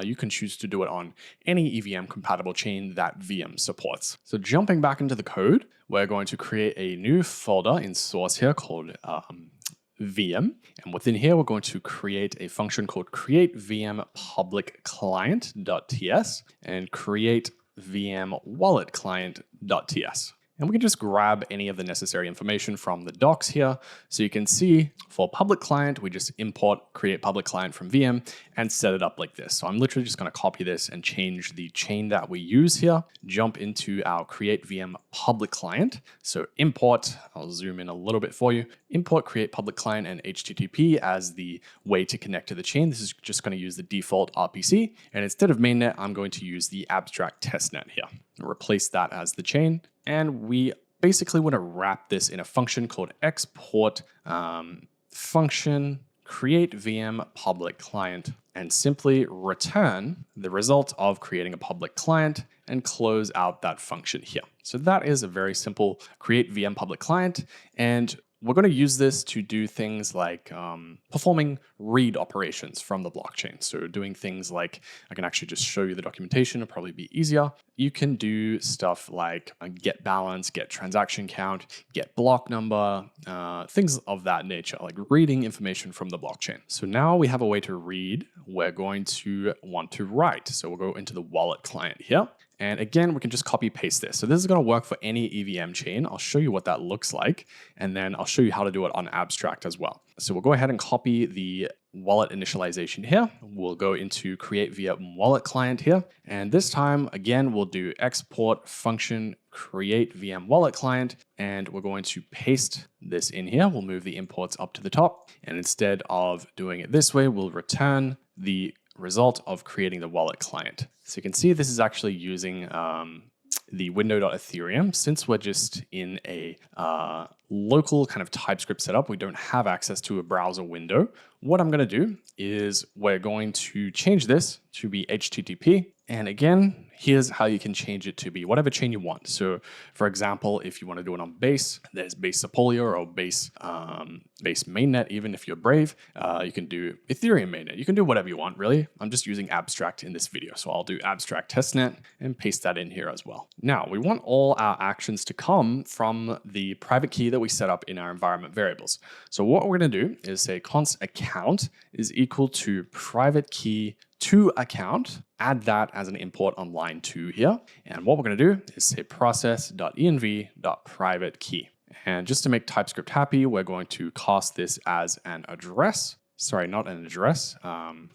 You can choose to do it on any EVM compatible chain that Viem supports. So jumping back into the code, we're going to create a new folder in source here called Viem. And within here, we're going to create a function called create Viem public client.ts and create Viem wallet client.ts. And we can just grab any of the necessary information from the docs here. So you can see for public client, we just import create public client from Viem and set it up like this. So I'm literally just going to copy this and change the chain that we use here, jump into our create Viem public client. So import, I'll zoom in a little bit for you, import create public client and HTTP as the way to connect to the chain. This is just going to use the default RPC. And instead of mainnet, I'm going to use the abstract testnet here. Replace that as the chain. And we basically want to wrap this in a function called export function create Viem public client and simply return the result of creating a public client and close out that function here. So that is a very simple create Viem public client. And we're going to use this to do things like performing read operations from the blockchain. So doing things like, I can actually just show you the documentation, it'll probably be easier. You can do stuff like get balance, get transaction count, get block number, things of that nature, like reading information from the blockchain. So now we have a way to read, we're going to want to write. So we'll go into the wallet client here. And again, we can just copy paste this. So this is going to work for any EVM chain. I'll show you what that looks like. And then I'll show you how to do it on abstract as well. So we'll go ahead and copy the wallet initialization here. We'll go into create Viem wallet client here. And this time, again, we'll do export function create Viem wallet client. And we're going to paste this in here. We'll move the imports up to the top. And instead of doing it this way, we'll return the result of creating the wallet client. So you can see this is actually using the window.ethereum. Since we're just in a local kind of TypeScript setup, we don't have access to a browser window. What I'm going to do is we're going to change this to be HTTP. And again, here's how you can change it to be whatever chain you want. So for example, if you want to do it on Base, there's Base Sepolia or Base mainnet, even if you're brave. You can do Ethereum mainnet. You can do whatever you want, really. I'm just using abstract in this video. So I'll do abstract testnet and paste that in here as well. Now, we want all our actions to come from the private key that we set up in our environment variables. So what we're going to do is say const account is equal to private key to account, add that as an import on line 2 here. And what we're going to do is say process.env.private key. And just to make TypeScript happy, we're going to cast this as an address. Sorry, not an address, an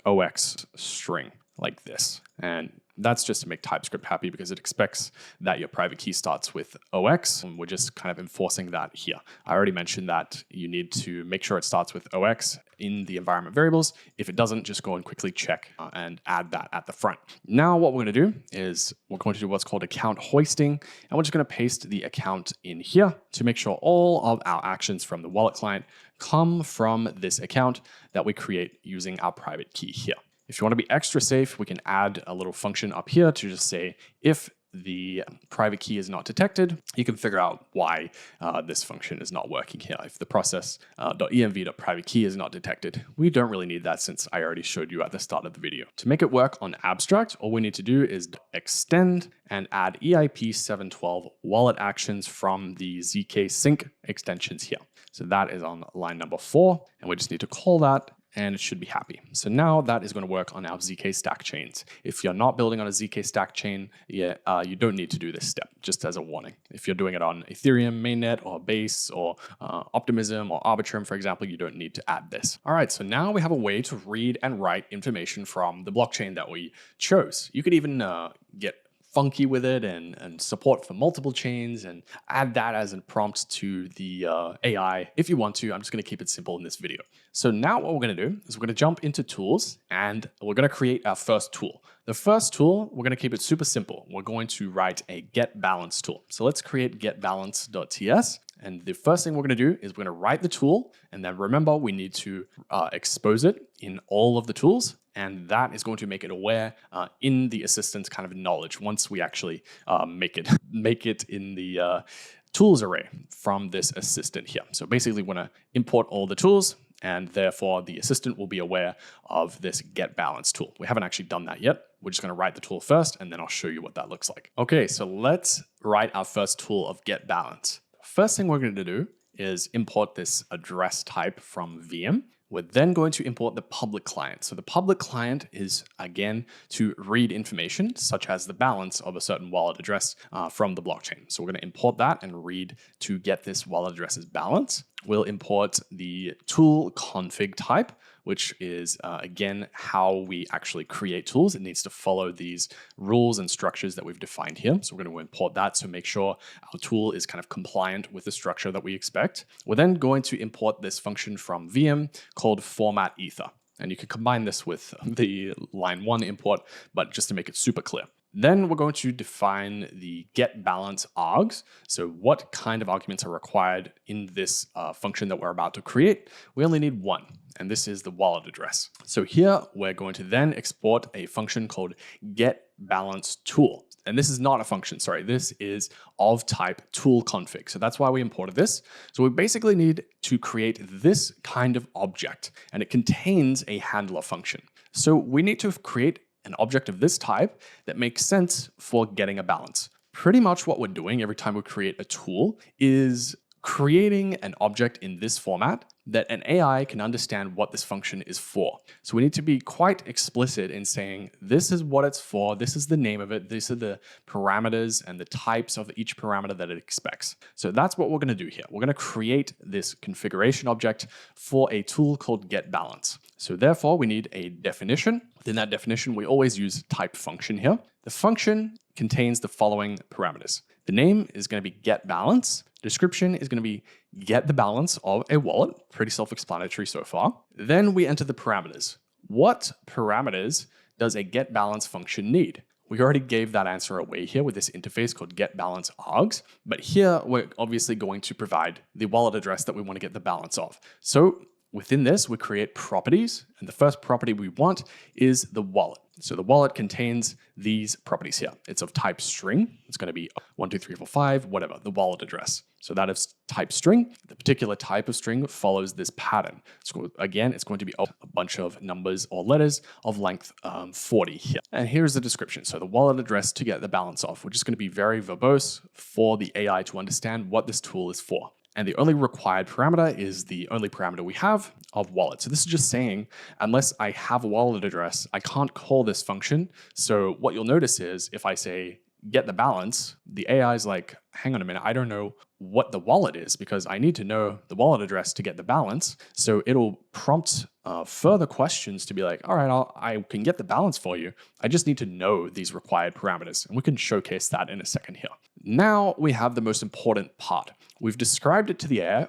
OX string like this. And that's just to make TypeScript happy because it expects that your private key starts with OX. And we're just kind of enforcing that here. I already mentioned that you need to make sure it starts with OX in the environment variables. If it doesn't, just go and quickly check and add that at the front. Now what we're going to do is we're going to do what's called account hoisting. And we're just going to paste the account in here to make sure all of our actions from the wallet client come from this account that we create using our private key here. If you want to be extra safe, we can add a little function up here to just say if the private key is not detected, you can figure out why this function is not working here. If the process.env.private key is not detected, we don't really need that since I already showed you at the start of the video. To make it work on abstract, all we need to do is extend and add EIP 712 wallet actions from the ZK sync extensions here. So that is on line number 4, and we just need to call that, and it should be happy. So now that is going to work on our ZK stack chains. If you're not building on a ZK stack chain, you don't need to do this step, just as a warning. If you're doing it on Ethereum mainnet or Base or Optimism or Arbitrum, for example, you don't need to add this. All right, so now we have a way to read and write information from the blockchain that we chose. You could even get funky with it and support for multiple chains and add that as a prompt to the AI if you want to. I'm just going to keep it simple in this video. So now what we're going to do is we're going to jump into tools and we're going to create our first tool. The first tool, we're going to keep it super simple. We're going to write a get balance tool. So let's create getbalance.ts. And the first thing we're going to do is we're going to write the tool. And then remember, we need to expose it in all of the tools. And that is going to make it aware in the assistant's kind of knowledge once we actually make it in the tools array from this assistant here. So basically, we're going to import all the tools, and therefore the assistant will be aware of this get balance tool. We haven't actually done that yet. We're just going to write the tool first, and then I'll show you what that looks like. Okay, so let's write our first tool of get balance. First thing we're going to do is import this address type from Viem. We're then going to import the public client. So the public client is, again, to read information, such as the balance of a certain wallet address from the blockchain. So we're going to import that and read to get this wallet address's balance. We'll import the tool config type, which is, again, how we actually create tools. It needs to follow these rules and structures that we've defined here. So we're going to import that to make sure our tool is kind of compliant with the structure that we expect. We're then going to import this function from Viem called format ether. And you can combine this with the line 1 import, but just to make it super clear. Then we're going to define the get balance args. So what kind of arguments are required in this function that we're about to create? We only need one, and this is the wallet address. So here we're going to then export a function called get balance tool. And this is not a function, sorry, this is of type tool config. So that's why we imported this. So we basically need to create this kind of object, and it contains a handler function. So we need to create an object of this type that makes sense for getting a balance. Pretty much what we're doing every time we create a tool is creating an object in this format that an AI can understand what this function is for. So we need to be quite explicit in saying, this is what it's for, this is the name of it, these are the parameters and the types of each parameter that it expects. So that's what we're going to do here. We're going to create this configuration object for a tool called getBalance. So therefore, we need a definition. Within that definition, we always use type function here. The function contains the following parameters. The name is going to be getBalance. Description is going to be get the balance of a wallet. Pretty self-explanatory so far. Then we enter the parameters. What parameters does a getBalance function need? We already gave that answer away here with this interface called getBalanceArgs, but here we're obviously going to provide the wallet address that we want to get the balance of. So within this, we create properties, and the first property we want is the wallet. So the wallet contains these properties here. It's of type string. It's going to be 1, 2, 3, 4, 5, whatever, the wallet address. So that is type string. The particular type of string follows this pattern. So again, it's going to be a bunch of numbers or letters of length 40 here. And here's the description. So the wallet address to get the balance of. We're just going to be very verbose for the AI to understand what this tool is for. And the only required parameter is the only parameter we have of wallet. So this is just saying, unless I have a wallet address, I can't call this function. So what you'll notice is if I say get the balance, the AI is like, hang on a minute, I don't know what the wallet is because I need to know the wallet address to get the balance. So it'll prompt further questions to be like, all right, I can get the balance for you. I just need to know these required parameters. And we can showcase that in a second here. Now we have the most important part. We've described it to the AI.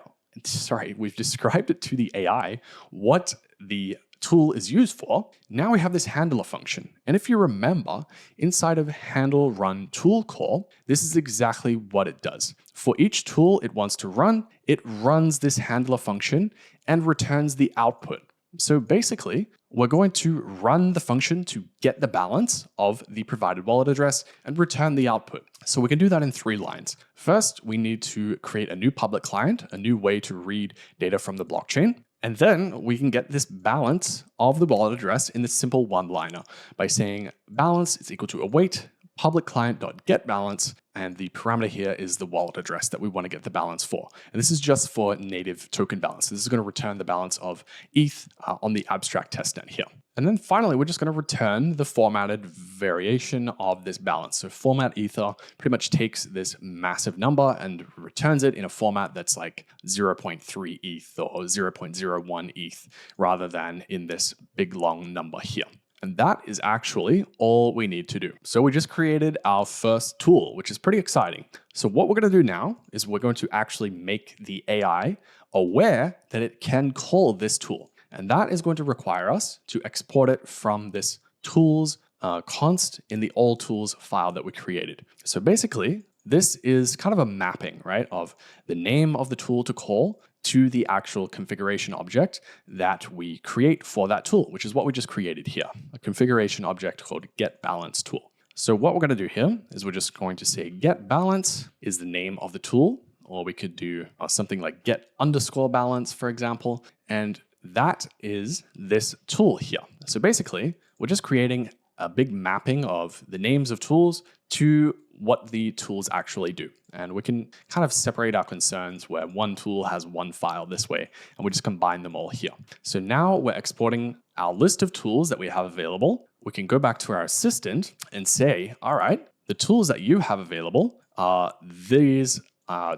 We've described it to the AI what the tool is used for. Now we have this handler function. And if you remember, inside of handle run tool call, this is exactly what it does. For each tool it wants to run, it runs this handler function and returns the output. So basically, we're going to run the function to get the balance of the provided wallet address and return the output. So we can do that in 3 lines. First, we need to create a new public client, a new way to read data from the blockchain. And then we can get this balance of the wallet address in this simple one-liner by saying balance is equal to await public client.getBalance, and the parameter here is the wallet address that we want to get the balance for. And this is just for native token balance. This is going to return the balance of ETH on the abstract testnet here. And then finally, we're just going to return the formatted variation of this balance. So format ether pretty much takes this massive number and returns it in a format that's like 0.3 ETH or 0.01 ETH rather than in this big long number here. And that is actually all we need to do. So we just created our first tool, which is pretty exciting. So what we're going to do now is we're going to actually make the AI aware that it can call this tool. And that is going to require us to export it from this tools const in the all tools file that we created. So basically, this is kind of a mapping, right, of the name of the tool to call to the actual configuration object that we create for that tool, which is what we just created here, a configuration object called getBalance_tool. So what we're going to do here is we're just going to say getBalance is the name of the tool, or we could do something like get_balance, for example, and that is this tool here. So basically, we're just creating a big mapping of the names of tools to what the tools actually do. And we can kind of separate our concerns where one tool has one file this way, and we just combine them all here. So now we're exporting our list of tools that we have available. We can go back to our assistant and say, all right, the tools that you have available are these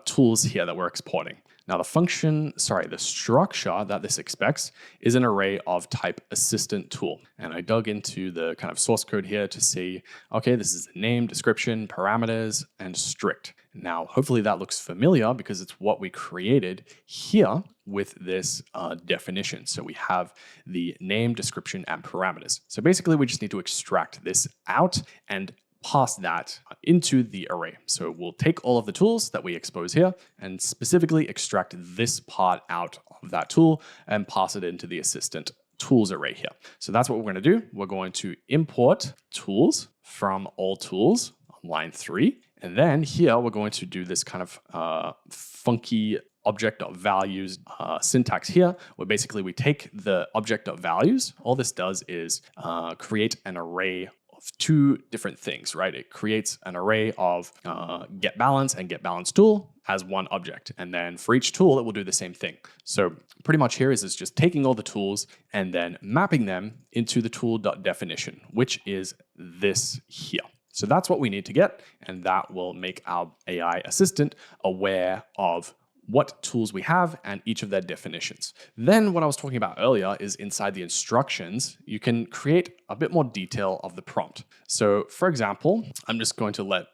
tools here that we're exporting. Now the structure that this expects is an array of type assistant tool. And I dug into the kind of source code here to see, okay, this is the name, description, parameters, and strict. Now, hopefully that looks familiar because it's what we created here with this definition. So we have the name, description, and parameters. So basically we just need to extract this out and pass that into the array. So we'll take all of the tools that we expose here and specifically extract this part out of that tool and pass it into the assistant tools array here. So that's what we're going to do. We're going to import tools from all tools on line 3. And then here we're going to do this kind of funky object.values syntax here, where basically we take the object.values. All this does is create an array of 2 different things, right? It creates an array of getBalance and getBalanceTool as one object. And then for each tool, it will do the same thing. So pretty much here is just taking all the tools and then mapping them into the tool.definition, which is this here. So that's what we need to get, and that will make our AI assistant aware of what tools we have and each of their definitions. Then what I was talking about earlier is inside the instructions, you can create a bit more detail of the prompt. So for example, I'm just going to let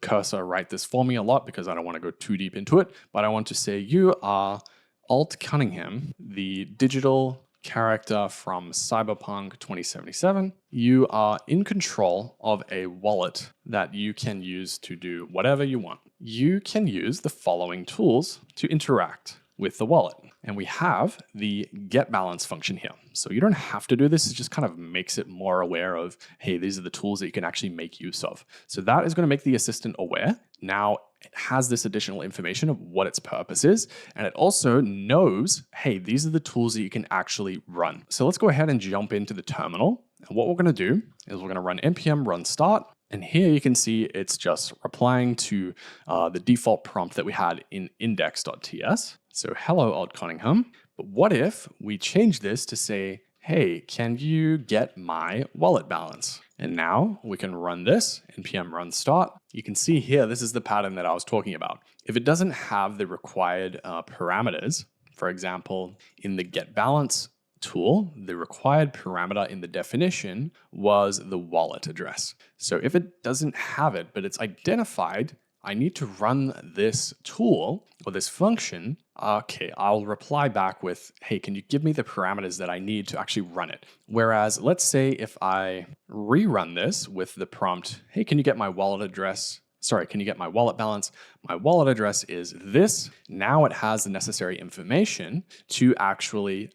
Cursor write this for me a lot because I don't want to go too deep into it, but I want to say you are Alt Cunningham, the digital character from Cyberpunk 2077. You are in control of a wallet that you can use to do whatever you want. You can use the following tools to interact with the wallet. And we have the getBalance function here. So you don't have to do this. It just kind of makes it more aware of, hey, these are the tools that you can actually make use of. So that is going to make the assistant aware. Now it has this additional information of what its purpose is. And it also knows, hey, these are the tools that you can actually run. So let's go ahead and jump into the terminal. And what we're going to do is we're going to run npm run start. And here you can see it's just replying to the default prompt that we had in index.ts. So hello, Alt Cunningham. But what if we change this to say, hey, can you get my wallet balance? And now we can run this, npm run start. You can see here, this is the pattern that I was talking about. If it doesn't have the required parameters, for example, in the getBalance tool, the required parameter in the definition was the wallet address. So if it doesn't have it, but it's identified, I need to run this tool or this function. Okay, I'll reply back with, hey, can you give me the parameters that I need to actually run it? Whereas let's say if I rerun this with the prompt, hey, can you get my wallet address? Sorry, can you get my wallet balance? My wallet address is this. Now it has the necessary information to actually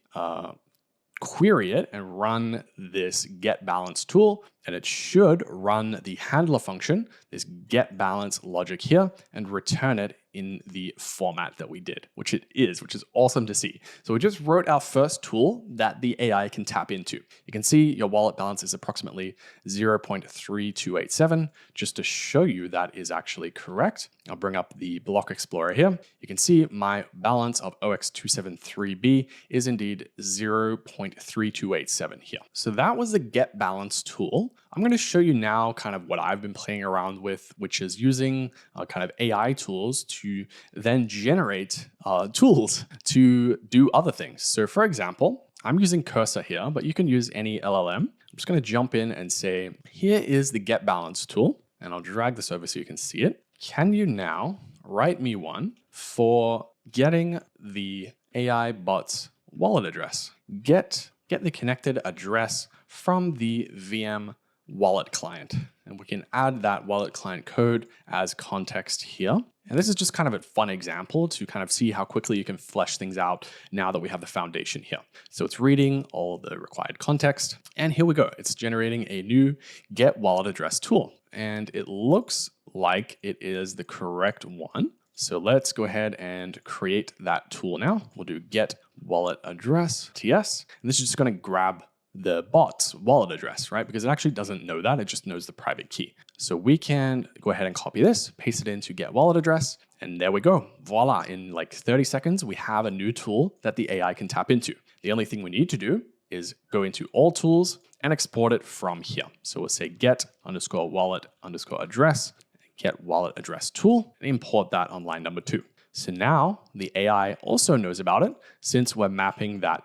query it and run this get balance tool, and it should run the handler function, this get balance logic here, and return it in the format that we did, which is awesome to see. So we just wrote our first tool that the AI can tap into. You can see your wallet balance is approximately 0.3287. Just to show you that is actually correct, I'll bring up the block explorer here. You can see my balance of OX273B is indeed 0.3287 here. So that was the get balance tool. I'm going to show you now kind of what I've been playing around with, which is using kind of AI tools to then generate tools to do other things. So for example, I'm using Cursor here, but you can use any LLM. I'm just going to jump in and say, here is the get balance tool, and I'll drag this over so you can see it. Can you now write me one for getting the AI bot's wallet address? Get the connected address from the Viem wallet client. And we can add that wallet client code as context here. And this is just kind of a fun example to kind of see how quickly you can flesh things out now that we have the foundation here. So it's reading all the required context. And here we go. It's generating a new get wallet address tool. And it looks like it is the correct one. So let's go ahead and create that tool now. We'll do get wallet address TS. And this is just going to grab the bot's wallet address, right? Because it actually doesn't know that, it just knows the private key. So we can go ahead and copy this, paste it into get wallet address, and there we go. Voila, in like 30 seconds, we have a new tool that the AI can tap into. The only thing we need to do is go into all tools and export it from here. So we'll say get underscore wallet underscore address, get wallet address tool, and import that on line number 2. So now the AI also knows about it since we're mapping that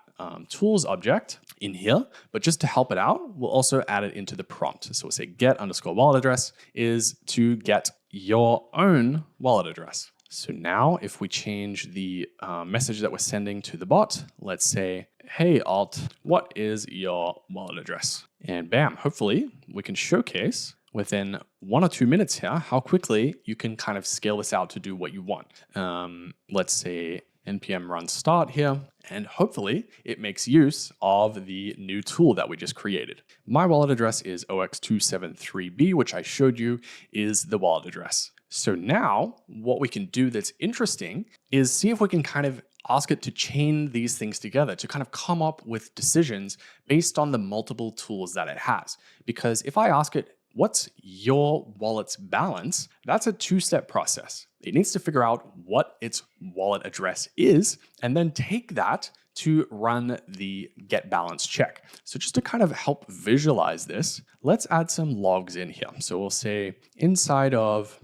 tools object in here, but just to help it out, we'll also add it into the prompt. So we'll say get underscore wallet address is to get your own wallet address. So now if we change the message that we're sending to the bot, let's say, hey alt, what is your wallet address? And bam, hopefully we can showcase within 1 or 2 minutes here how quickly you can kind of scale this out to do what you want. Let's say npm run start here, and hopefully it makes use of the new tool that we just created. My wallet address is OX273B, which I showed you is the wallet address. So now what we can do that's interesting is see if we can kind of ask it to chain these things together to kind of come up with decisions based on the multiple tools that it has. Because if I ask it, what's your wallet's balance? That's a 2-step process. It needs to figure out what its wallet address is, and then take that to run the get balance check. So just to kind of help visualize this, let's add some logs in here. So we'll say inside of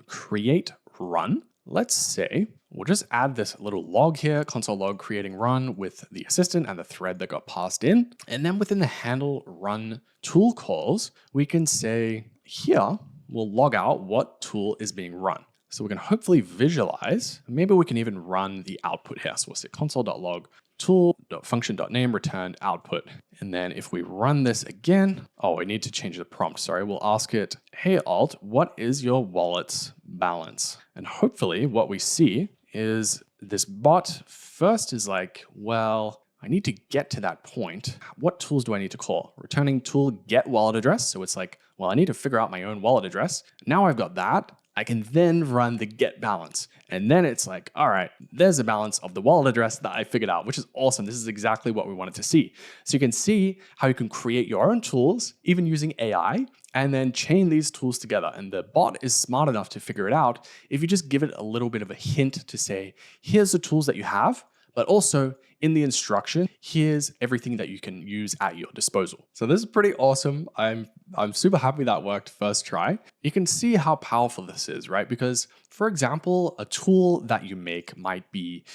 create run, let's say, we'll just add this little log here, console log creating run with the assistant and the thread that got passed in. And then within the handle run tool calls, we can say here, we'll log out what tool is being run. So we can hopefully visualize, maybe we can even run the output here. So we'll say console.log tool.function.name returned output. And then if we run this again, oh, I need to change the prompt. Sorry, we'll ask it, hey alt, what is your wallet's balance? And hopefully what we see is this bot first is like, well, I need to get to that point. What tools do I need to call? Returning tool get wallet address. So it's like, well, I need to figure out my own wallet address. Now I've got that. I can then run the get balance. And then it's like, all right, there's a balance of the wallet address that I figured out, which is awesome. This is exactly what we wanted to see. So you can see how you can create your own tools, even using AI, and then chain these tools together. And the bot is smart enough to figure it out if you just give it a little bit of a hint to say, here's the tools that you have, but also in the instruction, here's everything that you can use at your disposal. So this is pretty awesome. I'm super happy that worked first try. You can see how powerful this is, right? Because for example, a tool that you make might be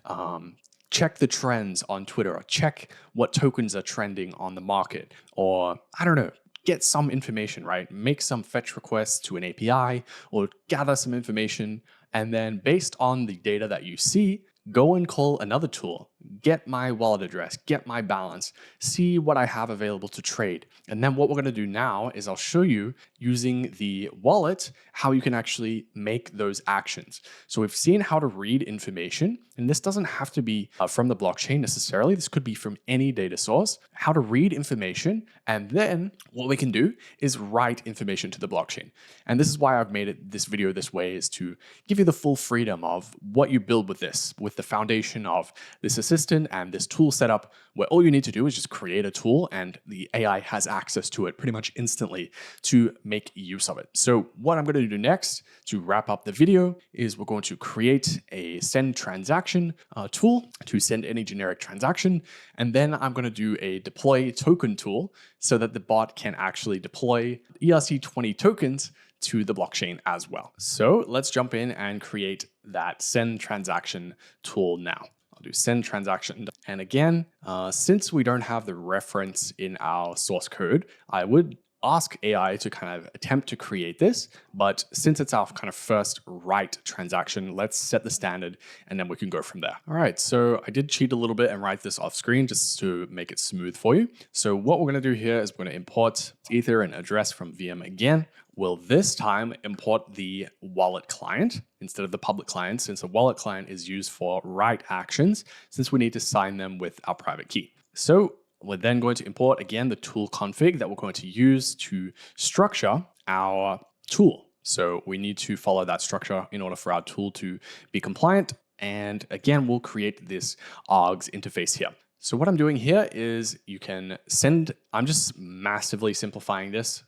check the trends on Twitter, or check what tokens are trending on the market, or I don't know, get some information, right? Make some fetch requests to an API or gather some information. And then based on the data that you see, go and call another tool get my wallet address, get my balance, see what I have available to trade. And then what we're going to do now is I'll show you using the wallet how you can actually make those actions. So we've seen how to read information, and this doesn't have to be from the blockchain necessarily. This could be from any data source, how to read information. And then what we can do is write information to the blockchain. And this is why I've made this video this way, is to give you the full freedom of what you build with this, with the foundation of this assistant and this tool setup, where all you need to do is just create a tool and the AI has access to it pretty much instantly to make use of it. So what I'm going to do next to wrap up the video is we're going to create a send transaction tool to send any generic transaction. And then I'm going to do a deploy token tool so that the bot can actually deploy ERC20 tokens to the blockchain as well. So let's jump in and create that send transaction tool now. I'll do send transaction. And again, since we don't have the reference in our source code, I would ask AI to kind of attempt to create this. But since it's our kind of first write transaction, let's set the standard and then we can go from there. All right, so I did cheat a little bit and write this off screen just to make it smooth for you. So what we're going to do here is we're going to import Ether and address from Viem again. We'll this time import the wallet client instead of the public client, since the wallet client is used for write actions, since we need to sign them with our private key. So we're then going to import, again, the tool config that we're going to use to structure our tool. So we need to follow that structure in order for our tool to be compliant. And again, we'll create this args interface here. So what I'm doing here is you can send, I'm just massively simplifying this.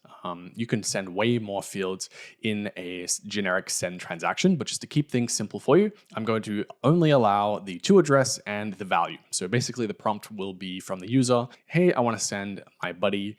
You can send way more fields in a generic send transaction, but just to keep things simple for you, I'm going to only allow the to address and the value. So basically the prompt will be from the user, hey, I want to send my buddy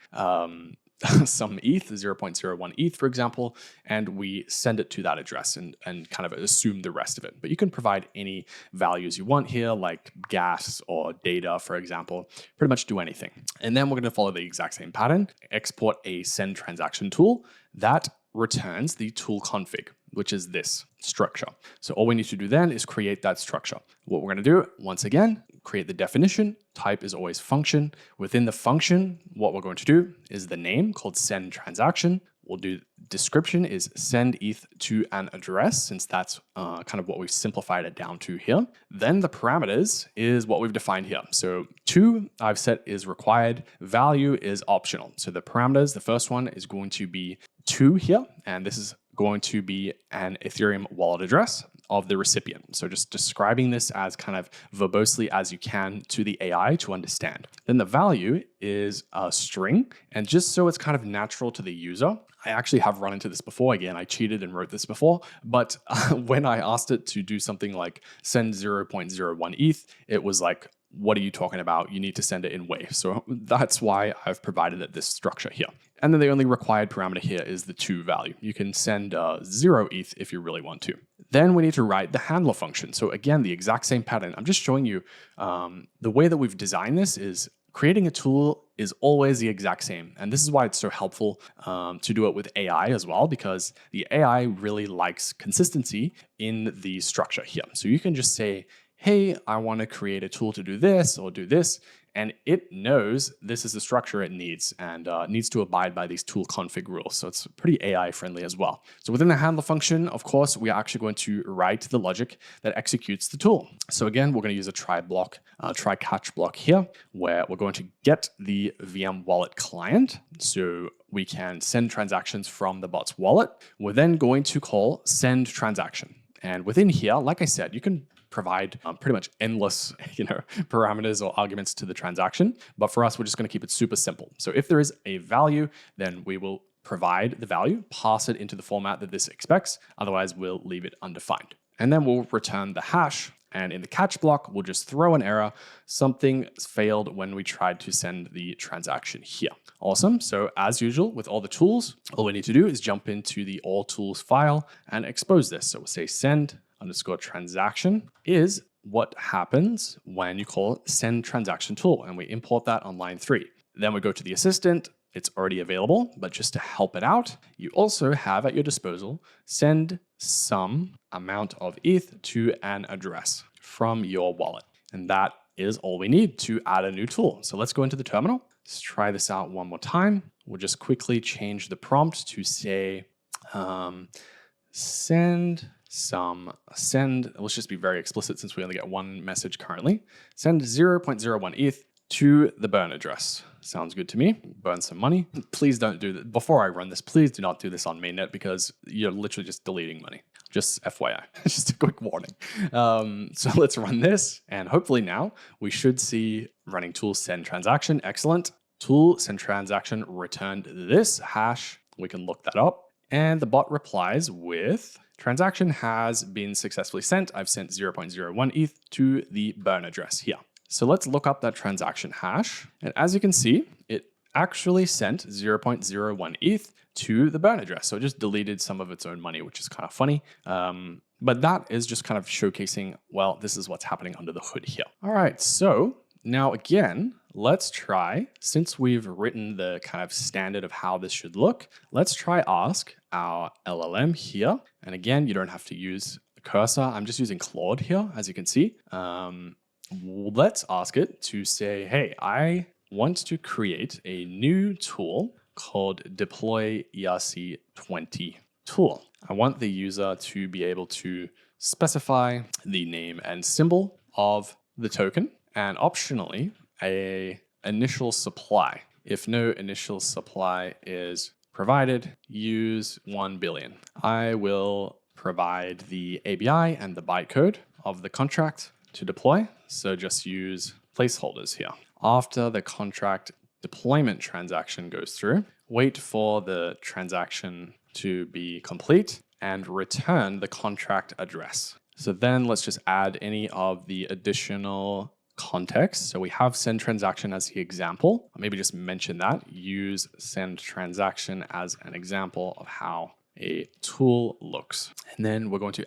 some ETH, 0.01 ETH, for example, and we send it to that address and kind of assume the rest of it. But you can provide any values you want here, like gas or data, for example, pretty much do anything. And then we're going to follow the exact same pattern, export a send transaction tool that returns the tool config, which is this structure. So all we need to do then is create that structure. What we're going to do, once again, create the definition. Type is always function. Within the function, what we're going to do is the name called send transaction. We'll do description is send ETH to an address, since that's kind of what we've simplified it down to here. Then the parameters is what we've defined here. So to I've set is required, value is optional. So the parameters, the first one is going to be to here, and this is going to be an Ethereum wallet address of the recipient. So just describing this as kind of verbosely as you can to the AI to understand. Then the value is a string, and just so it's kind of natural to the user, I actually have run into this before. Again, I cheated and wrote this before, but when I asked it to do something like send 0.01 ETH, it was like, what are you talking about? You need to send it in wave. So that's why I've provided it this structure here. And then the only required parameter here is the to value. You can send 0 ETH if you really want to. Then we need to write the handler function. So again, the exact same pattern. I'm just showing you the way that we've designed this is creating a tool is always the exact same. And this is why it's so helpful to do it with AI as well, because the AI really likes consistency in the structure here. So you can just say, hey, I want to create a tool to do this or do this, and it knows this is the structure it needs and needs to abide by these tool config rules. So it's pretty AI friendly as well. So within the handler function, of course, we are actually going to write the logic that executes the tool. So again, we're going to use a try catch block here, where we're going to get the VM wallet client. So we can send transactions from the bot's wallet. We're then going to call send transaction. And within here, like I said, you can provide pretty much endless parameters or arguments to the transaction. But for us, we're just going to keep it super simple. So if there is a value, then we will provide the value, pass it into the format that this expects. Otherwise, we'll leave it undefined. And then we'll return the hash. And in the catch block, we'll just throw an error. Something failed when we tried to send the transaction here. Awesome. So as usual, with all the tools, all we need to do is jump into the all tools file and expose this. So we'll say send _ transaction is what happens when you call send transaction tool, and we import that on line 3. Then we go to the assistant. It's already available, but just to help it out, you also have at your disposal send some amount of ETH to an address from your wallet. And that is all we need to add a new tool. So let's go into the terminal. Let's try this out one more time. We'll just quickly change the prompt to say, send, let's just be very explicit since we only get one message currently. Send 0.01 ETH to the burn address. Sounds good to me. Burn some money. Please don't do that. Before I run this, please do not do this on mainnet because you're literally just deleting money. Just FYI, just a quick warning. So let's run this, and hopefully now we should see running tool send transaction. Excellent. Tool send transaction returned this hash. We can look that up. And the bot replies with transaction has been successfully sent. I've sent 0.01 ETH to the burn address here. So let's look up that transaction hash. And as you can see, it actually sent 0.01 ETH to the burn address. So it just deleted some of its own money, which is kind of funny. But that is just kind of showcasing, well, this is what's happening under the hood here. All right, so now again, let's try, since we've written the kind of standard of how this should look, let's try ask our LLM here. And again, you don't have to use the cursor. I'm just using Claude here, as you can see. Let's ask it to say, hey, I want to create a new tool called deploy ERC20 tool. I want the user to be able to specify the name and symbol of the token and optionally a initial supply. If no initial supply is provided, use 1 billion. I will provide the ABI and the bytecode of the contract to deploy. So just use placeholders here. After the contract deployment transaction goes through, wait for the transaction to be complete and return the contract address. So then let's just add any of the additional context. So we have send transaction as the example. Maybe just mention that. Use send transaction as an example of how a tool looks. And then we're going to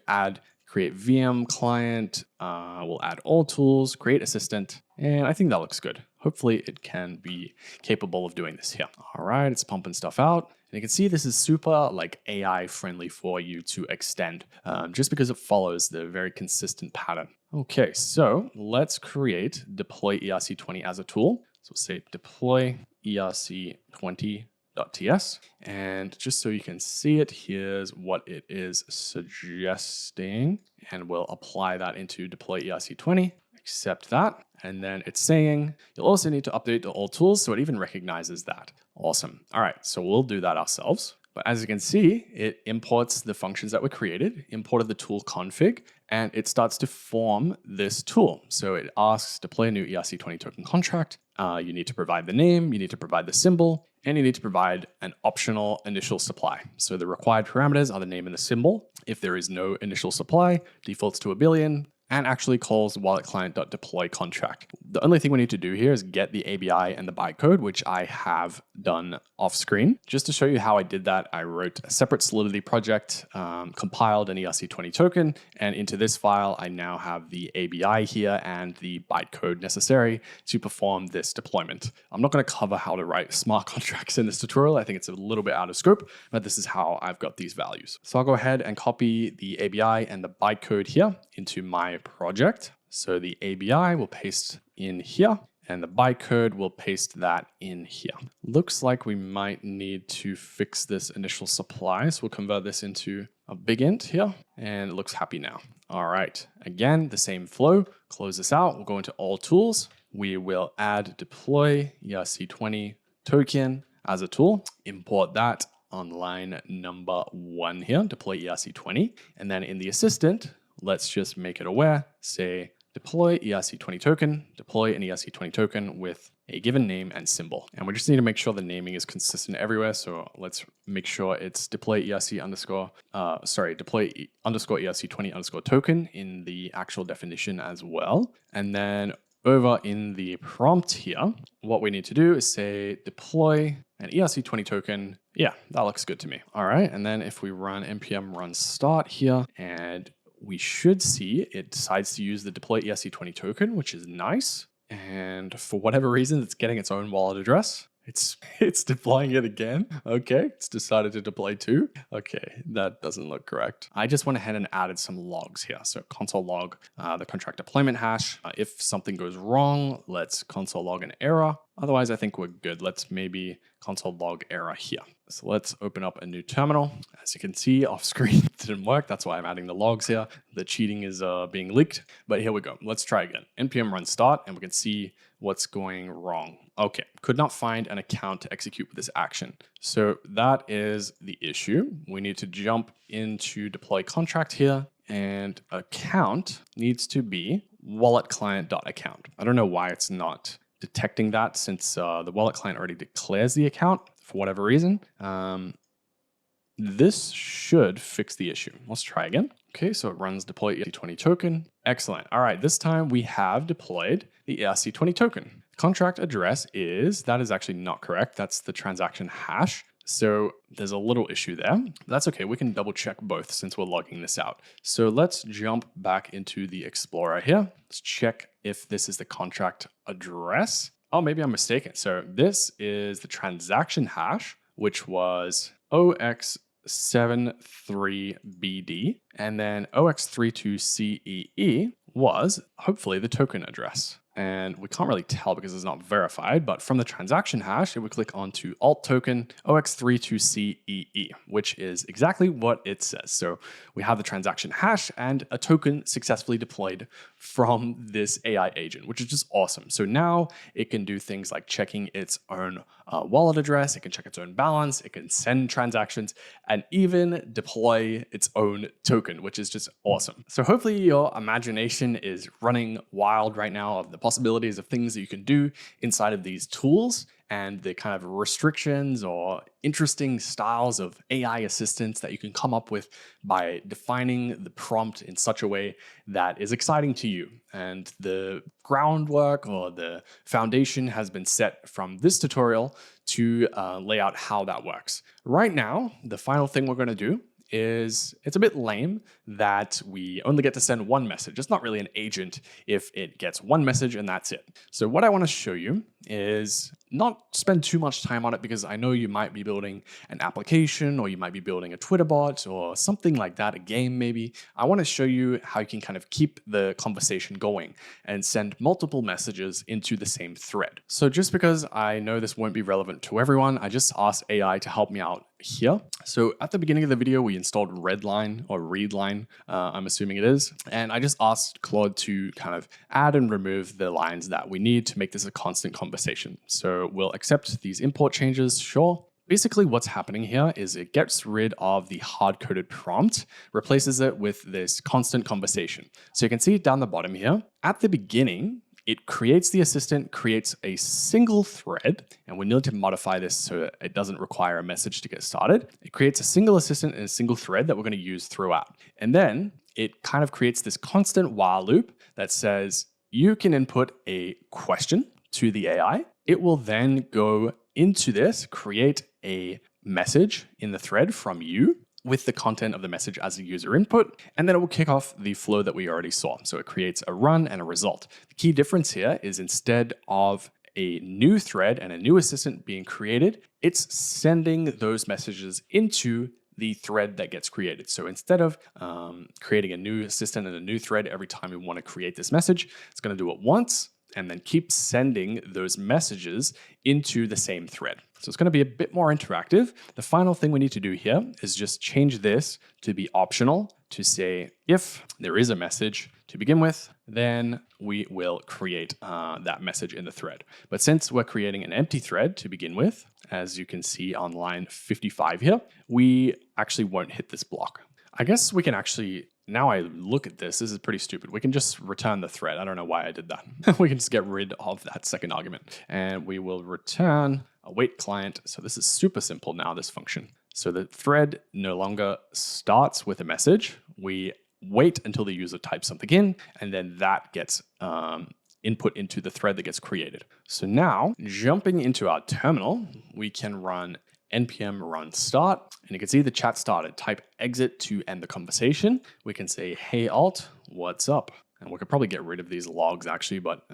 create Viem client. We'll add all tools, create assistant. And I think that looks good. Hopefully it can be capable of doing this here. All right, it's pumping stuff out. And you can see this is super like AI friendly for you to extend just because it follows the very consistent pattern. Okay, so let's create deploy ERC20 as a tool. So we'll say deploy ERC20.ts. And just so you can see it, here's what it is suggesting. And we'll apply that into deploy ERC20. Accept that. And then it's saying you'll also need to update to all tools. So it even recognizes that. Awesome. All right, so we'll do that ourselves. But as you can see, it imports the functions that were created, imported the tool config, and it starts to form this tool. So it asks deploy a new ERC20 token contract. You need to provide the name, you need to provide the symbol, and you need to provide an optional initial supply. So the required parameters are the name and the symbol. If there is no initial supply, defaults to 1 billion, and actually calls wallet client.deploy contract. The only thing we need to do here is get the ABI and the bytecode, which I have done off screen. Just to show you how I did that, I wrote a separate Solidity project, compiled an ERC20 token, and into this file, I now have the ABI here and the bytecode necessary to perform this deployment. I'm not going to cover how to write smart contracts in this tutorial. I think it's a little bit out of scope, but this is how I've got these values. So I'll go ahead and copy the ABI and the bytecode here into my project. So the ABI will paste in here and the bytecode will paste that in here. Looks like we might need to fix this initial supply. So we'll convert this into a big int here and it looks happy now. All right, again, the same flow. Close this out. We'll go into all tools. We will add deploy ERC20 token as a tool, import that on line number 1 here, deploy ERC20. And then in the assistant, let's just make it aware, say deploy ERC20 token, deploy an ERC20 token with a given name and symbol. And we just need to make sure the naming is consistent everywhere. So let's make sure it's deploy ERC_, deploy underscore ERC20 underscore token in the actual definition as well. And then over in the prompt here, what we need to do is say deploy an ERC20 token. Yeah, that looks good to me. All right. And then if we run npm run start here, and we should see it decides to use the deploy ERC20 token, which is nice. And for whatever reason, it's getting its own wallet address. It's deploying it again. Okay, it's decided to deploy two. Okay, that doesn't look correct. I just went ahead and added some logs here. So console log the contract deployment hash. If something goes wrong, let's console log an error. Otherwise, I think we're good. Let's maybe console log error here. So let's open up a new terminal. As you can see off screen, it didn't work. That's why I'm adding the logs here. The cheating is being leaked, but here we go. Let's try again. npm run start, and we can see what's going wrong. Okay, could not find an account to execute with this action. So that is the issue. We need to jump into deploy contract here, and account needs to be wallet client.account. I don't know why it's not detecting that, since the wallet client already declares the account for whatever reason. This should fix the issue. Let's try again. Okay, so it runs deploy ERC20 token. Excellent. All right, this time we have deployed the ERC20 token. Contract address that is actually not correct. That's the transaction hash. So there's a little issue there. That's okay, we can double check both since we're logging this out. So let's jump back into the Explorer here. Let's check if this is the contract address. Oh, maybe I'm mistaken. So this is the transaction hash, which was OX73BD, and then OX32CEE was hopefully the token address. And we can't really tell because it's not verified, but from the transaction hash, if we click onto alt token OX32CEE, which is exactly what it says. So we have the transaction hash and a token successfully deployed from this AI agent, which is just awesome. So now it can do things like checking its own wallet address, it can check its own balance, it can send transactions, and even deploy its own token, which is just awesome. So hopefully your imagination is running wild right now of the possibilities of things that you can do inside of these tools and the kind of restrictions or interesting styles of AI assistants that you can come up with by defining the prompt in such a way that is exciting to you. And the groundwork or the foundation has been set from this tutorial to lay out how that works. Right now, the final thing we're going to do is it's a bit lame that we only get to send one message. It's not really an agent if it gets one message and that's it. So what I want to show you is not spend too much time on it, because I know you might be building an application or you might be building a Twitter bot or something like that, a game maybe. I want to show you how you can kind of keep the conversation going and send multiple messages into the same thread. So just because I know this won't be relevant to everyone, I just asked AI to help me out here. So at the beginning of the video, we installed Redline or Readline, I'm assuming it is. And I just asked Claude to kind of add and remove the lines that we need to make this a constant conversation. So we'll accept these import changes, sure. Basically what's happening here is it gets rid of the hard-coded prompt, replaces it with this constant conversation. So you can see down the bottom here, at the beginning, it creates the assistant, creates a single thread, and we need to modify this so it doesn't require a message to get started. It creates a single assistant and a single thread that we're going to use throughout. And then it kind of creates this constant while loop that says you can input a question to the AI. It will then go into this, create a message in the thread from you with the content of the message as a user input, and then it will kick off the flow that we already saw. So it creates a run and a result. The key difference here is instead of a new thread and a new assistant being created, it's sending those messages into the thread that gets created. So instead of creating a new assistant and a new thread every time we want to create this message, it's going to do it once and then keep sending those messages into the same thread. So it's going to be a bit more interactive. The final thing we need to do here is just change this to be optional, to say if there is a message to begin with, then we will create that message in the thread. But since we're creating an empty thread to begin with, as you can see on line 55 here, we actually won't hit this block. I guess we can actually, now I look at this is pretty stupid. We can just return the thread. I don't know why I did that. We can just get rid of that second argument. And we will return a wait client. So this is super simple now, this function. So the thread no longer starts with a message. We wait until the user types something in, and then that gets input into the thread that gets created. So now, jumping into our terminal, we can run npm run start, and you can see the chat started. Type exit to end the conversation. We can say, hey alt, what's up? And we could probably get rid of these logs actually, but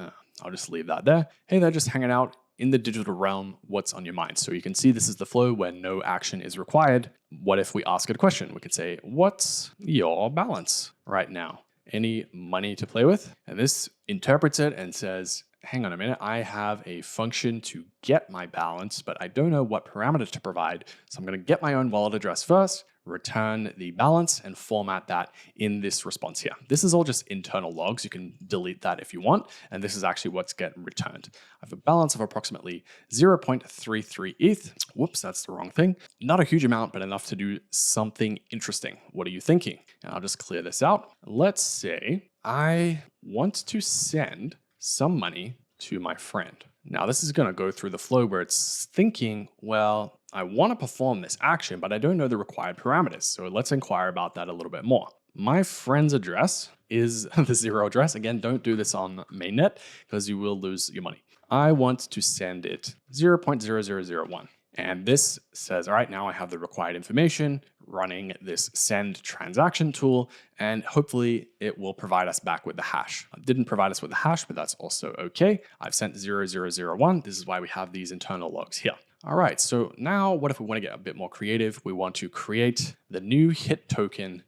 I'll just leave that there. Hey there, just hanging out. in the digital realm, what's on your mind. So you can see this is the flow where no action is required. What if we ask it a question? We could say, what's your balance right now? Any money to play with? And this interprets it and says, hang on a minute, I have a function to get my balance, but I don't know what parameter to provide. So I'm going to get my own wallet address first, return the balance, and format that in this response here. This is all just internal logs. You can delete that if you want. And this is actually what's getting returned. I have a balance of approximately 0.33 ETH. Whoops, that's the wrong thing. Not a huge amount, but enough to do something interesting. What are you thinking? And I'll just clear this out. Let's say I want to send some money to my friend. Now, this is going to go through the flow where it's thinking, well, I want to perform this action, but I don't know the required parameters. So let's inquire about that a little bit more. My friend's address is the 0 address. Again, don't do this on mainnet because you will lose your money. I want to send it 0.0001. And this says, all right, now I have the required information running this send transaction tool, and hopefully it will provide us back with the hash. It didn't provide us with the hash, but that's also okay. I've sent 0001. This is why we have these internal logs here. All right, so now what if we want to get a bit more creative? We want to create the new hit token.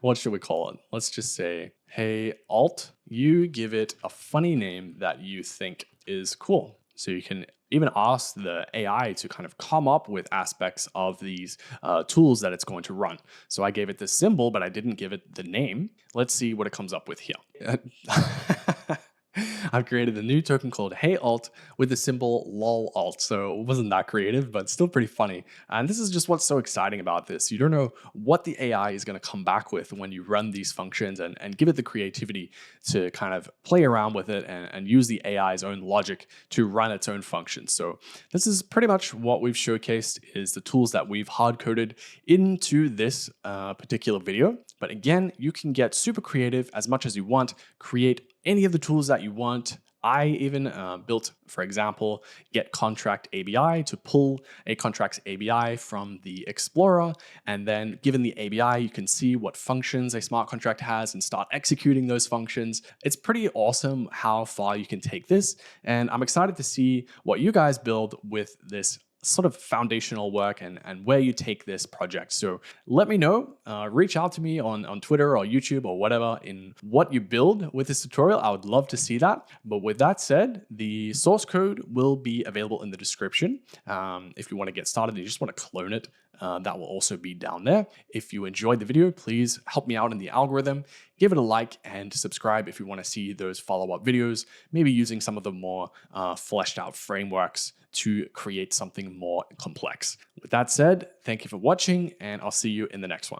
What should we call it? Let's just say, hey, alt, you give it a funny name that you think is cool. So you can even ask the AI to kind of come up with aspects of these tools that it's going to run. So I gave it this symbol, but I didn't give it the name. Let's see what it comes up with here. I've created a new token called Hey Alt with the symbol lol alt. So it wasn't that creative, but still pretty funny. And this is just what's so exciting about this. You don't know what the AI is going to come back with when you run these functions and give it the creativity to kind of play around with it and use the AI's own logic to run its own functions. So this is pretty much what we've showcased is the tools that we've hard-coded into this particular video. But again, you can get super creative as much as you want, create any of the tools that you want. I even built, for example, get contract ABI to pull a contracts ABI from the Explorer. And then given the ABI, you can see what functions a smart contract has and start executing those functions. It's pretty awesome how far you can take this. And I'm excited to see what you guys build with this sort of foundational work and where you take this project. So let me know, reach out to me on Twitter or YouTube or whatever in what you build with this tutorial. I would love to see that. But with that said, the source code will be available in the description. If you want to get started and you just want to clone it, that will also be down there. If you enjoyed the video, please help me out in the algorithm. Give it a like and subscribe if you want to see those follow-up videos, maybe using some of the more fleshed out frameworks to create something more complex. With that said, thank you for watching, and I'll see you in the next one.